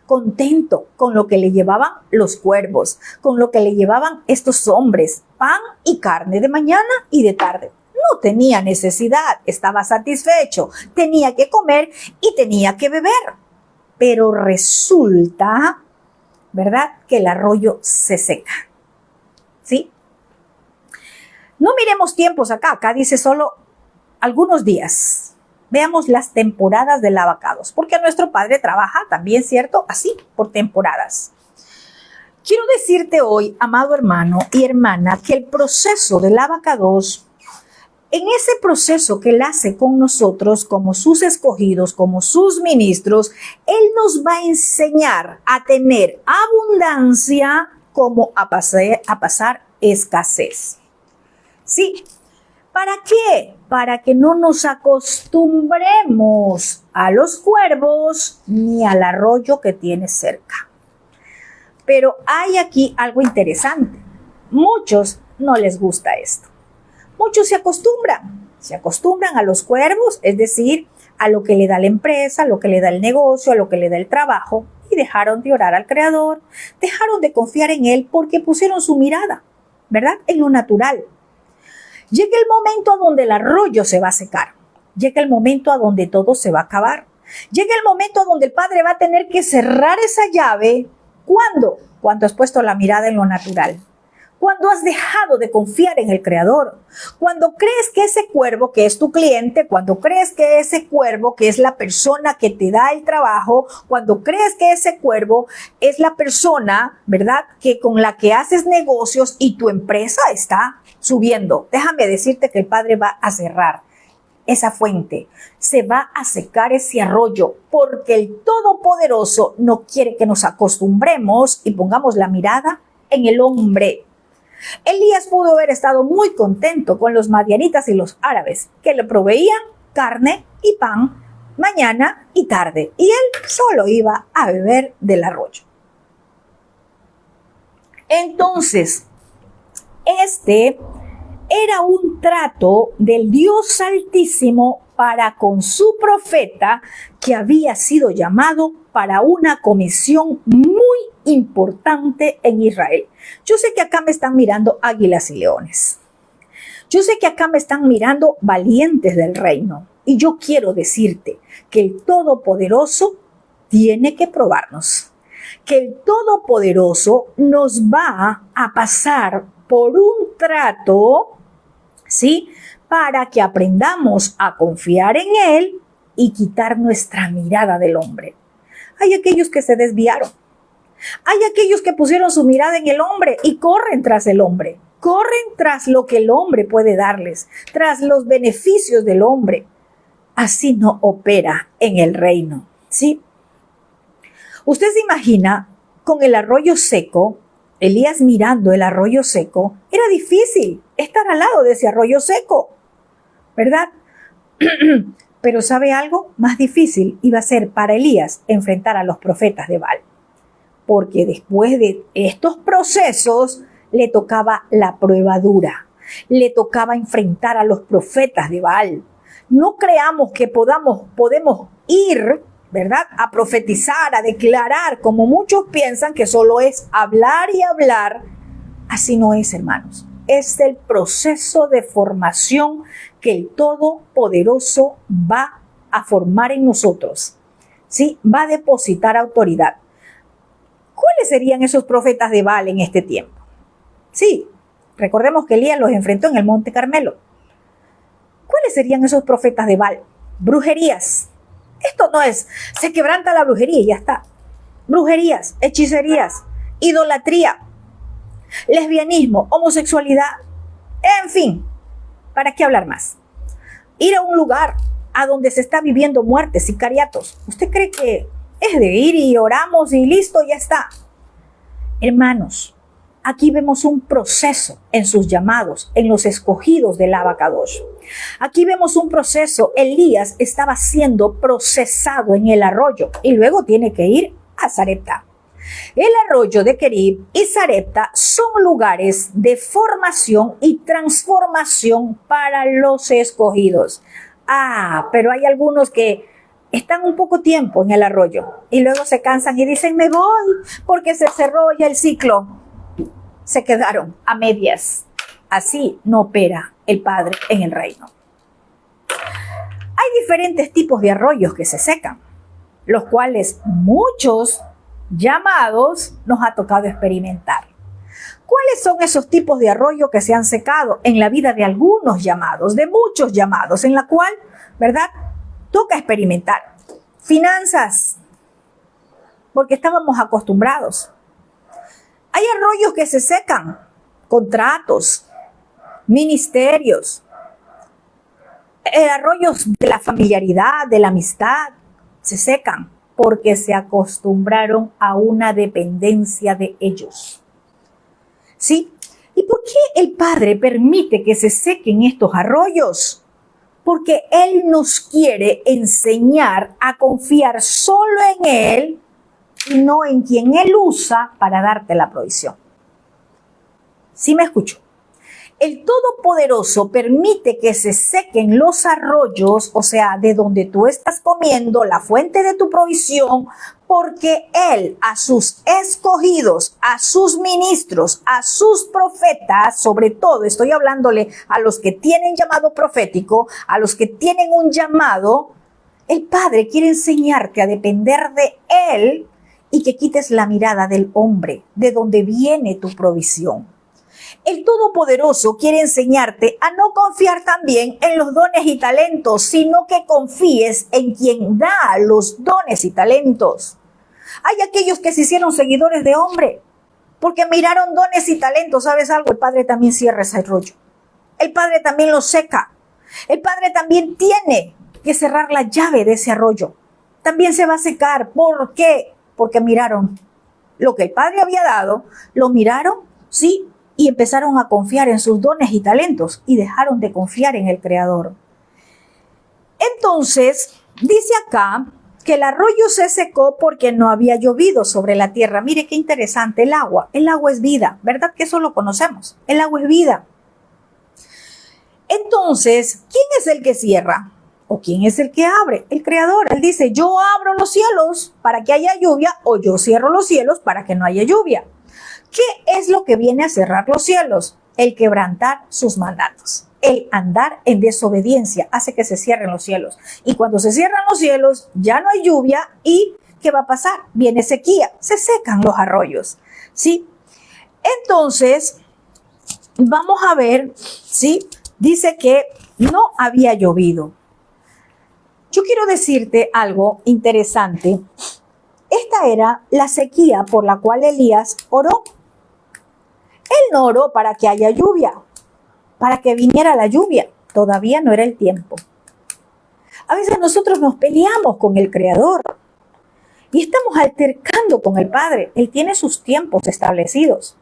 contento con lo que le llevaban los cuervos, con lo que le llevaban estos hombres, pan y carne de mañana y de tarde. No tenía necesidad, estaba satisfecho, tenía que comer y tenía que beber. Pero resulta, ¿verdad?, que el arroyo se seca, ¿sí? No miremos tiempos acá dice solo algunos días. Veamos las temporadas de lavacados, porque nuestro Padre trabaja también, ¿cierto? Así, por temporadas. Quiero decirte hoy, amado hermano y hermana, que el proceso del abacados, en ese proceso que Él hace con nosotros, como sus escogidos, como sus ministros, Él nos va a enseñar a tener abundancia como a pasar escasez. Sí, ¿para qué? Para que no nos acostumbremos a los cuervos ni al arroyo que tiene cerca. Pero hay aquí algo interesante. Muchos no les gusta esto. Muchos se acostumbran a los cuervos, es decir, a lo que le da la empresa, a lo que le da el negocio, a lo que le da el trabajo, y dejaron de orar al Creador, dejaron de confiar en Él porque pusieron su mirada, ¿verdad?, en lo natural. Llega el momento a donde el arroyo se va a secar. Llega el momento a donde todo se va a acabar. Llega el momento a donde el Padre va a tener que cerrar esa llave. ¿Cuándo? Cuando has puesto la mirada en lo natural. Cuando has dejado de confiar en el Creador. Cuando crees que ese cuervo que es tu cliente, cuando crees que ese cuervo que es la persona que te da el trabajo, cuando crees que ese cuervo es la persona, ¿verdad?, que con la que haces negocios y tu empresa está subiendo. Déjame decirte que el Padre va a cerrar esa fuente, se va a secar ese arroyo, porque el Todopoderoso no quiere que nos acostumbremos y pongamos la mirada en el hombre. Elías pudo haber estado muy contento con los madianitas y los árabes, que le proveían carne y pan mañana y tarde, y él solo iba a beber del arroyo. Entonces, este era un trato del Dios Altísimo para con su profeta, que había sido llamado para una comisión muy importante en Israel. Yo sé que acá me están mirando águilas y leones. Yo sé que acá me están mirando valientes del reino. Y yo quiero decirte que el Todopoderoso tiene que probarnos. Que el Todopoderoso nos va a pasar por un trato, ¿sí?, para que aprendamos a confiar en Él y quitar nuestra mirada del hombre. Hay aquellos que se desviaron. Hay aquellos que pusieron su mirada en el hombre y corren tras el hombre. Corren tras lo que el hombre puede darles, tras los beneficios del hombre. Así no opera en el reino, ¿sí? Usted se imagina con el arroyo seco, Elías mirando el arroyo seco, era difícil estar al lado de ese arroyo seco, ¿verdad? Pero ¿sabe algo? Más difícil iba a ser para Elías enfrentar a los profetas de Baal. Porque después de estos procesos le tocaba la prueba dura, le tocaba enfrentar a los profetas de Baal. No creamos que podemos ir, ¿verdad?, a profetizar, a declarar, como muchos piensan que solo es hablar y hablar Así no es, hermanos. Es el proceso de formación que el Todopoderoso va a formar en nosotros. ¿Sí? Va a depositar autoridad. ¿Cuáles serían esos profetas de Baal en este tiempo? Sí, recordemos que Elías los enfrentó en el Monte Carmelo. ¿Cuáles serían esos profetas de Baal? Brujerías. Esto no es, se quebranta la brujería y ya está. Brujerías, hechicerías, idolatría, lesbianismo, homosexualidad, en fin, ¿para qué hablar más? Ir a un lugar a donde se está viviendo muertes, sicariatos. ¿Usted cree que es de ir y oramos y listo, ya está? Hermanos, aquí vemos un proceso en sus llamados, en los escogidos del Abacadosh. Aquí vemos un proceso. Elías estaba siendo procesado en el arroyo y luego tiene que ir a Sarepta. El arroyo de Kerib y Sarepta son lugares de formación y transformación para los escogidos. Pero hay algunos que están un poco tiempo en el arroyo y luego se cansan y dicen, me voy porque se cerró ya el ciclo. Se quedaron a medias. Así no opera el Padre en el reino. Hay diferentes tipos de arroyos que se secan, los cuales muchos llamados nos ha tocado experimentar. ¿Cuáles son esos tipos de arroyo que se han secado en la vida de algunos llamados, de muchos llamados, en la cual, ¿verdad?, toca experimentar? Finanzas, porque estábamos acostumbrados. Hay arroyos que se secan, contratos, ministerios, arroyos de la familiaridad, de la amistad, se secan porque se acostumbraron a una dependencia de ellos. ¿Sí? ¿Y por qué el Padre permite que se sequen estos arroyos? Porque Él nos quiere enseñar a confiar solo en Él y no en quien Él usa para darte la provisión. ¿Sí me escucho? El Todopoderoso permite que se sequen los arroyos, o sea, de donde tú estás comiendo, la fuente de tu provisión, porque Él a sus escogidos, a sus ministros, a sus profetas, sobre todo estoy hablándole a los que tienen llamado profético, a los que tienen un llamado, el Padre quiere enseñarte a depender de Él y que quites la mirada del hombre, de donde viene tu provisión. El Todopoderoso quiere enseñarte a no confiar también en los dones y talentos, sino que confíes en quien da los dones y talentos. Hay aquellos que se hicieron seguidores de hombre, porque miraron dones y talentos. ¿Sabes algo? El Padre también cierra ese rollo. El Padre también lo seca. El Padre también tiene que cerrar la llave de ese arroyo. También se va a secar. ¿Por qué? Porque miraron lo que el Padre había dado, lo miraron, sí, y empezaron a confiar en sus dones y talentos y dejaron de confiar en el Creador. Entonces, dice acá que el arroyo se secó porque no había llovido sobre la tierra. Mire qué interesante, el agua es vida, ¿verdad que eso lo conocemos? El agua es vida. Entonces, ¿quién es el que cierra? ¿O quién es el que abre? El Creador. Él dice, yo abro los cielos para que haya lluvia o yo cierro los cielos para que no haya lluvia. ¿Qué es lo que viene a cerrar los cielos? El quebrantar sus mandatos. El andar en desobediencia hace que se cierren los cielos. Y cuando se cierran los cielos, ya no hay lluvia. ¿Y qué va a pasar? Viene sequía. Se secan los arroyos. ¿Sí? Entonces, vamos a ver, ¿sí? Dice que no había llovido. Yo quiero decirte algo interesante. Esta era la sequía por la cual Elías oró. Él no oró para que haya lluvia, para que viniera la lluvia. Todavía no era el tiempo. A veces nosotros nos peleamos con el Creador y estamos altercando con el Padre. Él tiene sus tiempos establecidos.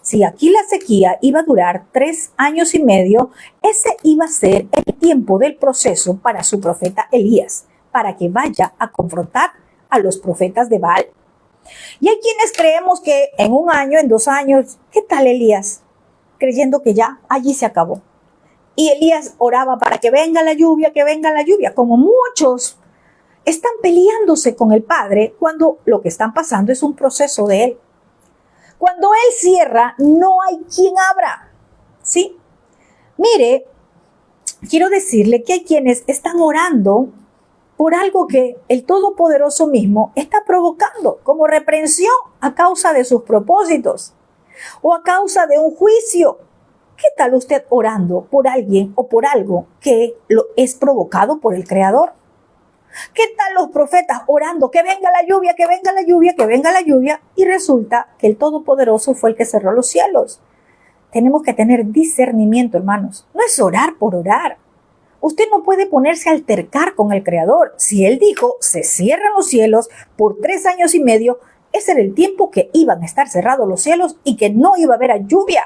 Si aquí la sequía iba a durar 3 años y medio, ese iba a ser el tiempo del proceso para su profeta Elías, para que vaya a confrontar a los profetas de Baal. Y hay quienes creemos que en 1 año, en 2 años, ¿qué tal Elías? Creyendo que ya allí se acabó. Y Elías oraba para que venga la lluvia, como muchos están peleándose con el Padre cuando lo que están pasando es un proceso de Él. Cuando Él cierra, no hay quien abra. ¿Sí? Mire, quiero decirle que hay quienes están orando por algo que el Todopoderoso mismo está provocando como reprensión a causa de sus propósitos o a causa de un juicio. ¿Qué tal usted orando por alguien o por algo que es provocado por el Creador? ¿Qué tal los profetas orando que venga la lluvia, que venga la lluvia, que venga la lluvia? Y resulta que el Todopoderoso fue el que cerró los cielos. Tenemos que tener discernimiento, hermanos. No es orar por orar. Usted no puede ponerse a altercar con el Creador. Si Él dijo, se cierran los cielos por 3 años y medio, ese era el tiempo que iban a estar cerrados los cielos y que no iba a haber lluvia.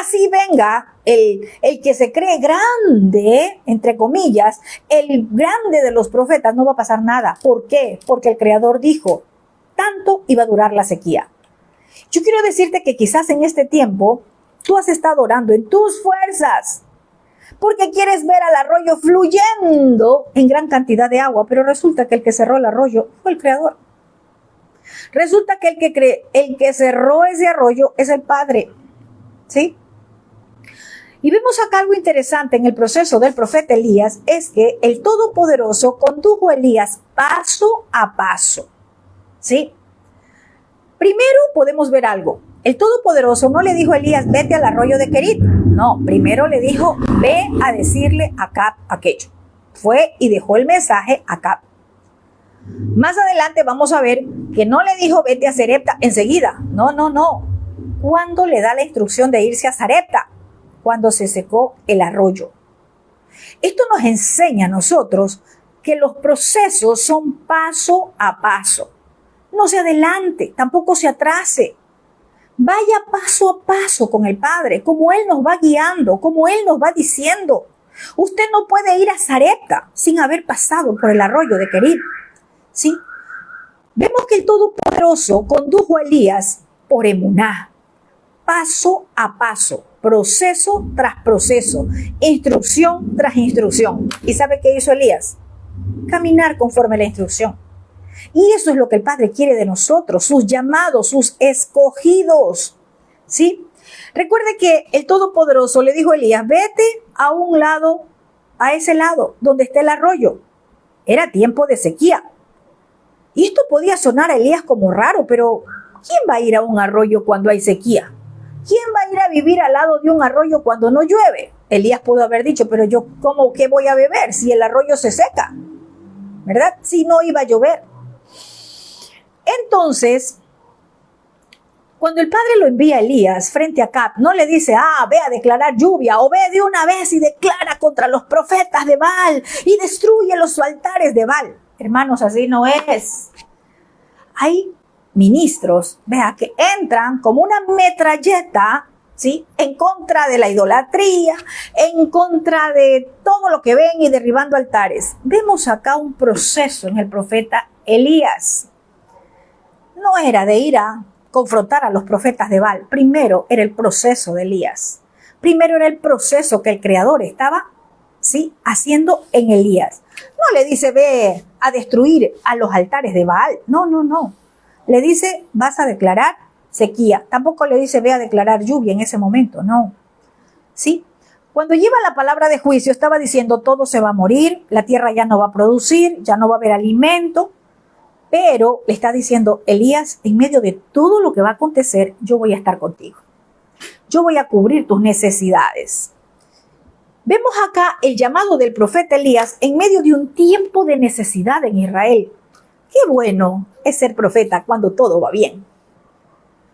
Así venga el que se cree grande, entre comillas, el grande de los profetas, no va a pasar nada. ¿Por qué? Porque el Creador dijo, tanto iba a durar la sequía. Yo quiero decirte que quizás en este tiempo tú has estado orando en tus fuerzas, porque quieres ver al arroyo fluyendo en gran cantidad de agua, pero resulta que el que cerró el arroyo fue el Creador. Resulta que el que cerró ese arroyo es el Padre. ¿Sí? Y vemos acá algo interesante en el proceso del profeta Elías, es que el Todopoderoso condujo a Elías paso a paso. ¿Sí? Primero podemos ver algo. El Todopoderoso no le dijo a Elías, vete al arroyo de Querit. No, primero le dijo, ve a decirle a Acab aquello. Fue y dejó el mensaje a Acab. Más adelante vamos a ver que no le dijo, vete a Sarepta enseguida. No. ¿Cuándo le da la instrucción de irse a Sarepta? Cuando se secó el arroyo. Esto nos enseña a nosotros que los procesos son paso a paso. No se adelante, tampoco se atrase. Vaya paso a paso con el Padre, como Él nos va guiando, como Él nos va diciendo. Usted no puede ir a Sarepta sin haber pasado por el arroyo de Querit. ¿Sí? Vemos que el Todopoderoso condujo a Elías por emuná. Paso a paso, proceso tras proceso, instrucción tras instrucción. ¿Y sabe qué hizo Elías? Caminar conforme a la instrucción. Y eso es lo que el Padre quiere de nosotros, sus llamados, sus escogidos. ¿Sí? Recuerde que el Todopoderoso le dijo a Elías, vete a un lado, a ese lado, donde está el arroyo. Era tiempo de sequía. Y esto podía sonar a Elías como raro, pero ¿quién va a ir a un arroyo cuando hay sequía? ¿Quién va a ir a vivir al lado de un arroyo cuando no llueve? Elías pudo haber dicho, pero yo, ¿cómo qué voy a beber si el arroyo se seca? ¿Verdad? Si no iba a llover. Entonces, cuando el Padre lo envía a Elías frente a Acab, no le dice, ve a declarar lluvia, o ve de una vez y declara contra los profetas de Baal y destruye los altares de Baal. Hermanos, así no es. Hay ministros, vea, que entran como una metralleta, ¿sí? En contra de la idolatría, en contra de todo lo que ven y derribando altares. Vemos acá un proceso en el profeta Elías. No era de ir a confrontar a los profetas de Baal. Primero era el proceso de Elías. Primero era el proceso que el Creador estaba, ¿sí?, haciendo en Elías. No le dice, ve a destruir a los altares de Baal. No. Le dice, vas a declarar sequía. Tampoco le dice, ve a declarar lluvia en ese momento. No. ¿Sí? Cuando lleva la palabra de juicio, estaba diciendo, todo se va a morir, la tierra ya no va a producir, ya no va a haber alimento. Pero le está diciendo, Elías, en medio de todo lo que va a acontecer, yo voy a estar contigo. Yo voy a cubrir tus necesidades. Vemos acá el llamado del profeta Elías en medio de un tiempo de necesidad en Israel. Qué bueno es ser profeta cuando todo va bien.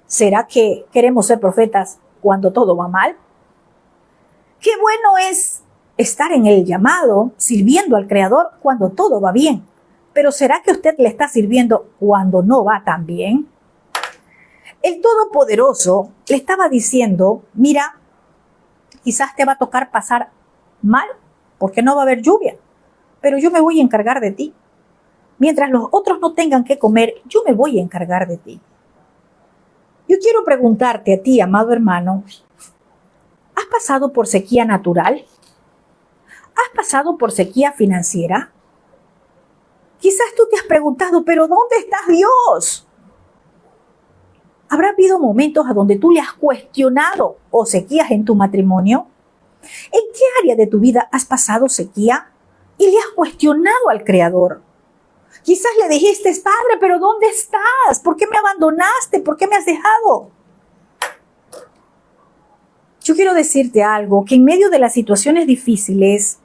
¿Será que queremos ser profetas cuando todo va mal? Qué bueno es estar en el llamado, sirviendo al Creador cuando todo va bien. Pero ¿será que usted le está sirviendo cuando no va tan bien? El Todopoderoso le estaba diciendo, mira, quizás te va a tocar pasar mal porque no va a haber lluvia, pero yo me voy a encargar de ti. Mientras los otros no tengan que comer, yo me voy a encargar de ti. Yo quiero preguntarte a ti, amado hermano, ¿has pasado por sequía natural? ¿Has pasado por sequía financiera? Quizás tú te has preguntado, ¿pero dónde está Dios? ¿Habrá habido momentos a donde tú le has cuestionado o sequías en tu matrimonio? ¿En qué área de tu vida has pasado sequía y le has cuestionado al Creador? Quizás le dijiste, Padre, pero ¿dónde estás? ¿Por qué me abandonaste? ¿Por qué me has dejado? Yo quiero decirte algo, que en medio de las situaciones difíciles,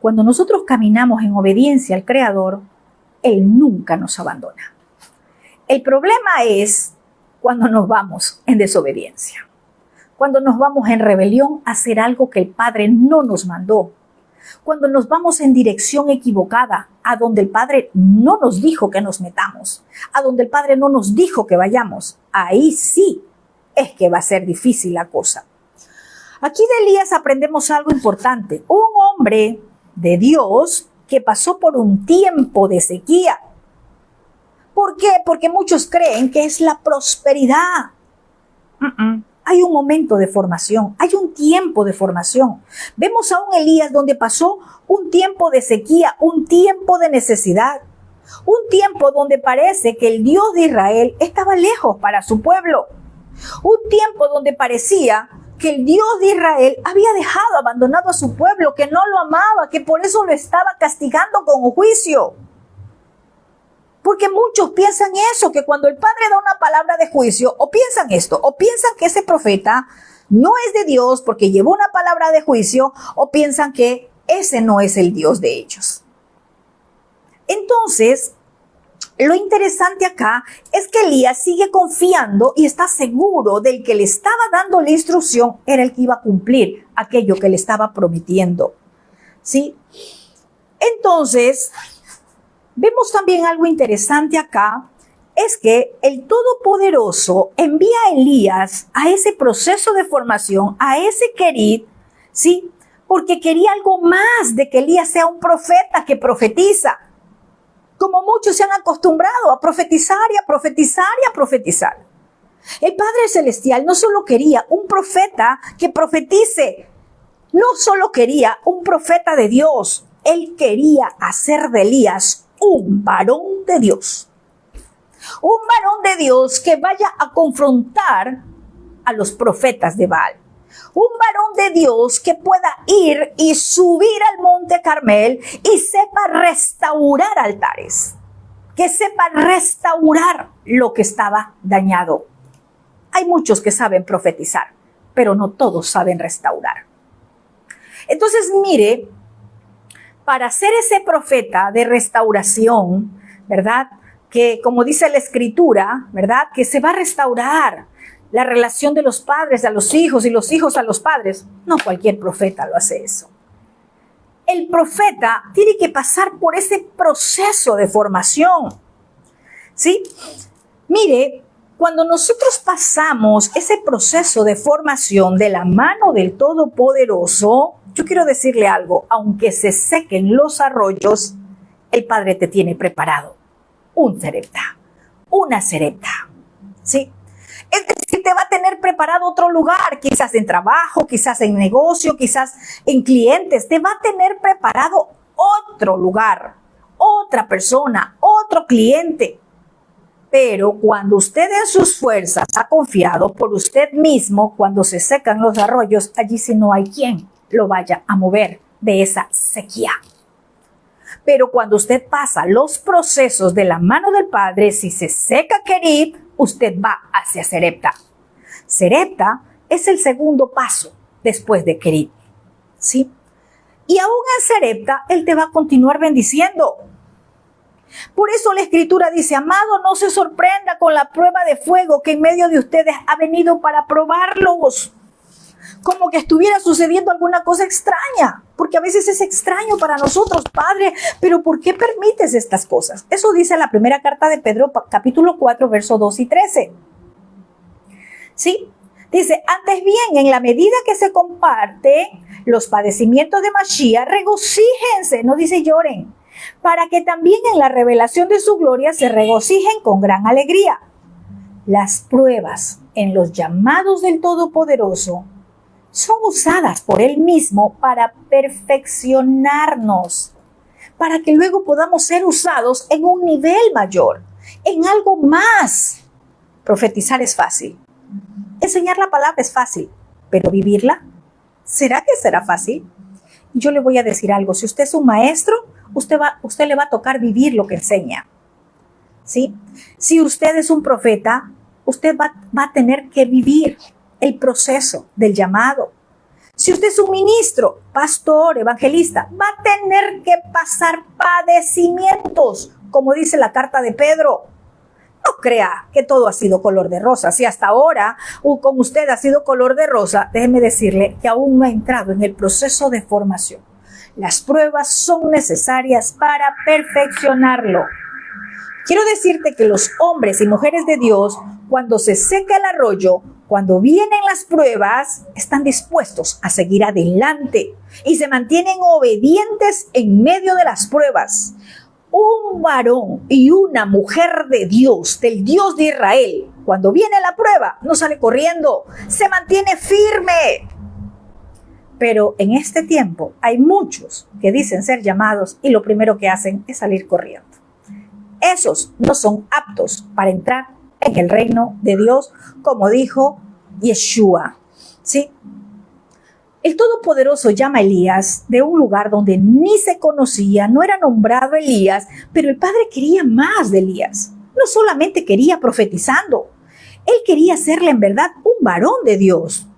cuando nosotros caminamos en obediencia al Creador, Él nunca nos abandona. El problema es cuando nos vamos en desobediencia, cuando nos vamos en rebelión a hacer algo que el Padre no nos mandó, cuando nos vamos en dirección equivocada, a donde el Padre no nos dijo que nos metamos, a donde el Padre no nos dijo que vayamos, ahí sí es que va a ser difícil la cosa. Aquí de Elías aprendemos algo importante. Un hombre de Dios que pasó por un tiempo de sequía. ¿Por qué? Porque muchos creen que es la prosperidad. Hay un momento de formación, hay un tiempo de formación. Vemos a un Elías donde pasó un tiempo de sequía, un tiempo de necesidad, un tiempo donde parece que el Dios de Israel estaba lejos para su pueblo, un tiempo donde parecía que el Dios de Israel había dejado abandonado a su pueblo, que no lo amaba, que por eso lo estaba castigando con juicio. Porque muchos piensan eso, que cuando el Padre da una palabra de juicio, o piensan esto, o piensan que ese profeta no es de Dios porque llevó una palabra de juicio, o piensan que ese no es el Dios de ellos. Entonces, lo interesante acá es que Elías sigue confiando y está seguro del que le estaba dando la instrucción era el que iba a cumplir aquello que le estaba prometiendo. ¿Sí? Entonces, vemos también algo interesante acá, es que el Todopoderoso envía a Elías a ese proceso de formación, a ese Querit, ¿sí? Porque quería algo más de que Elías sea un profeta que profetiza. Como muchos se han acostumbrado a profetizar y a profetizar y a profetizar. El Padre Celestial no solo quería un profeta que profetice, no solo quería un profeta de Dios, Él quería hacer de Elías un varón de Dios. Un varón de Dios que vaya a confrontar a los profetas de Baal. Un varón de Dios que pueda ir y subir al monte Carmel y sepa restaurar altares. Que sepa restaurar lo que estaba dañado. Hay muchos que saben profetizar, pero no todos saben restaurar. Entonces, mire, para ser ese profeta de restauración, ¿verdad? Que como dice la Escritura, ¿verdad? Que se va a restaurar la relación de los padres a los hijos y los hijos a los padres. No cualquier profeta lo hace eso. El profeta tiene que pasar por ese proceso de formación. ¿Sí? Mire, cuando nosotros pasamos ese proceso de formación de la mano del Todopoderoso, yo quiero decirle algo, aunque se sequen los arroyos, el Padre te tiene preparado un Sarepta, una Sarepta, ¿sí? Es decir, te va a tener preparado otro lugar, quizás en trabajo, quizás en negocio, quizás en clientes. Te va a tener preparado otro lugar, otra persona, otro cliente. Pero cuando usted en sus fuerzas ha confiado por usted mismo, cuando se secan los arroyos, allí sí no hay quien lo vaya a mover de esa sequía. Pero cuando usted pasa los procesos de la mano del Padre, si se seca Querit, usted va hacia Sarepta. Sarepta es el segundo paso después de Querit, ¿sí? Y aún en Sarepta, Él te va a continuar bendiciendo. Por eso la Escritura dice, amado, no se sorprenda con la prueba de fuego que en medio de ustedes ha venido para probarlos. Como que estuviera sucediendo alguna cosa extraña, porque a veces es extraño para nosotros, Padre, pero ¿por qué permites estas cosas? Eso dice la primera carta de Pedro, capítulo 4, versos 2 y 13. ¿Sí? Dice, antes bien, en la medida que se comparte los padecimientos de Mashiach, regocíjense, no dice lloren, para que también en la revelación de su gloria se regocijen con gran alegría. Las pruebas en los llamados del Todopoderoso son usadas por Él mismo para perfeccionarnos, para que luego podamos ser usados en un nivel mayor, en algo más. Profetizar es fácil. Enseñar la palabra es fácil, pero vivirla, ¿será que será fácil? Yo le voy a decir algo. Si usted es un maestro, usted le va a tocar vivir lo que enseña. ¿Sí? Si usted es un profeta, usted va a tener que vivir el proceso del llamado. Si usted es un ministro, pastor, evangelista, va a tener que pasar padecimientos, como dice la carta de Pedro. No crea que todo ha sido color de rosa. Si hasta ahora con usted ha sido color de rosa, déjeme decirle que aún no ha entrado en el proceso de formación. Las pruebas son necesarias para perfeccionarlo. Quiero decirte que los hombres y mujeres de Dios, cuando se seca el arroyo, cuando vienen las pruebas, están dispuestos a seguir adelante y se mantienen obedientes en medio de las pruebas. Un varón y una mujer de Dios, del Dios de Israel, cuando viene la prueba, no sale corriendo, se mantiene firme. Pero en este tiempo hay muchos que dicen ser llamados y lo primero que hacen es salir corriendo. Esos no son aptos para entrar en el reino de Dios, como dijo Yeshua. ¿Sí? El Todopoderoso llama a Elías de un lugar donde ni se conocía, no era nombrado Elías, pero el Padre quería más de Elías. No solamente quería profetizando, él quería hacerle en verdad un varón de Dios.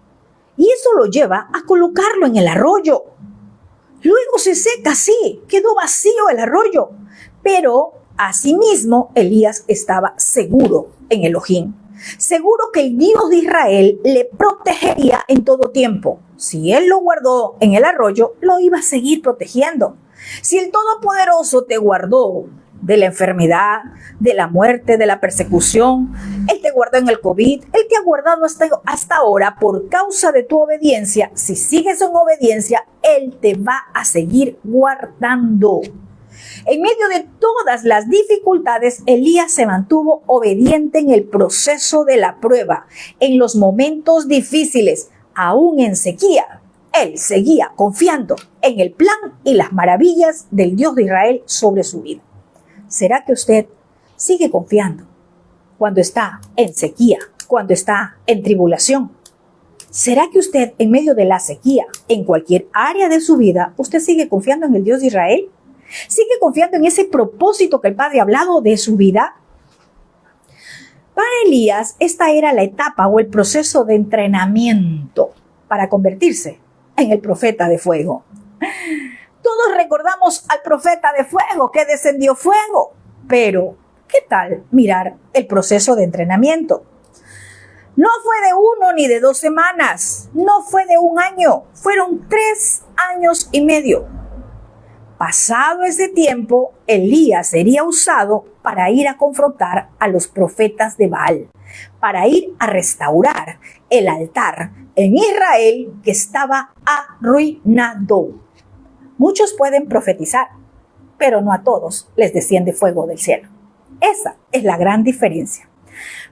Y eso lo lleva a colocarlo en el arroyo. Luego se seca, sí, quedó vacío el arroyo, pero asimismo, Elías estaba seguro en Elohim, seguro que el Dios de Israel le protegería en todo tiempo. Si él lo guardó en el arroyo, lo iba a seguir protegiendo. Si el Todopoderoso te guardó de la enfermedad, de la muerte, de la persecución, él te guardó en el COVID, él te ha guardado hasta ahora por causa de tu obediencia. Si sigues en obediencia, él te va a seguir guardando. En medio de todas las dificultades, Elías se mantuvo obediente en el proceso de la prueba. En los momentos difíciles, aún en sequía, él seguía confiando en el plan y las maravillas del Dios de Israel sobre su vida. ¿Será que usted sigue confiando cuando está en sequía, cuando está en tribulación? ¿Será que usted, en medio de la sequía, en cualquier área de su vida, usted sigue confiando en el Dios de Israel? ¿Sigue confiando en ese propósito que el Padre ha hablado de su vida? Para Elías, esta era la etapa o el proceso de entrenamiento para convertirse en el profeta de fuego. Todos recordamos al profeta de fuego que descendió fuego, pero ¿qué tal mirar el proceso de entrenamiento? No fue de 1 ni de 2 semanas, no fue de 1 año, fueron 3 años y medio. Pasado ese tiempo, Elías sería usado para ir a confrontar a los profetas de Baal, para ir a restaurar el altar en Israel que estaba arruinado. Muchos pueden profetizar, pero no a todos les desciende fuego del cielo. Esa es la gran diferencia.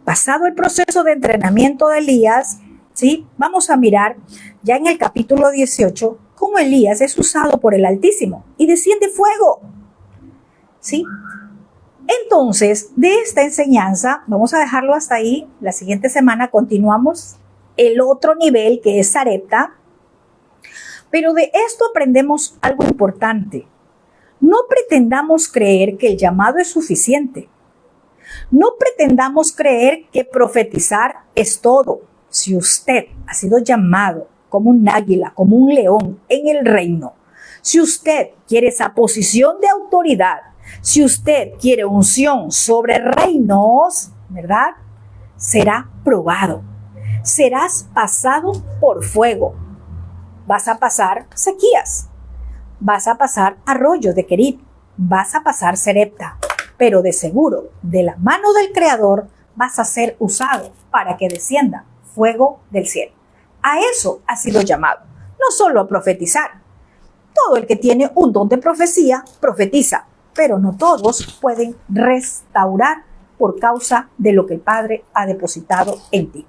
Pasado el proceso de entrenamiento de Elías, ¿sí? Vamos a mirar ya en el capítulo 18 cómo Elías es usado por el Altísimo y desciende fuego. ¿Sí? Entonces, de esta enseñanza, vamos a dejarlo hasta ahí. La siguiente semana continuamos el otro nivel que es Sarepta. Pero de esto aprendemos algo importante. No pretendamos creer que el llamado es suficiente. No pretendamos creer que profetizar es todo. Si usted ha sido llamado como un águila, como un león en el reino, si usted quiere esa posición de autoridad, si usted quiere unción sobre reinos, ¿verdad? Será probado. Serás pasado por fuego. Vas a pasar sequías. Vas a pasar arroyos de Querib. Vas a pasar Sarepta. Pero de seguro, de la mano del Creador, vas a ser usado para que descienda fuego del cielo. A eso ha sido llamado, no solo a profetizar. Todo el que tiene un don de profecía, profetiza, pero no todos pueden restaurar por causa de lo que el Padre ha depositado en ti.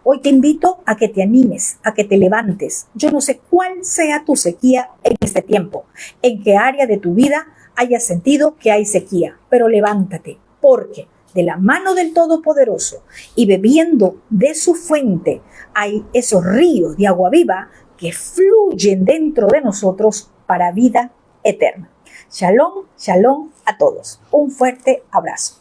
Hoy te invito a que te animes, a que te levantes. Yo no sé cuál sea tu sequía en este tiempo, en qué área de tu vida hayas sentido que hay sequía, pero levántate, porque de la mano del Todopoderoso y bebiendo de su fuente, hay esos ríos de agua viva que fluyen dentro de nosotros para vida eterna. Shalom, shalom a todos. Un fuerte abrazo.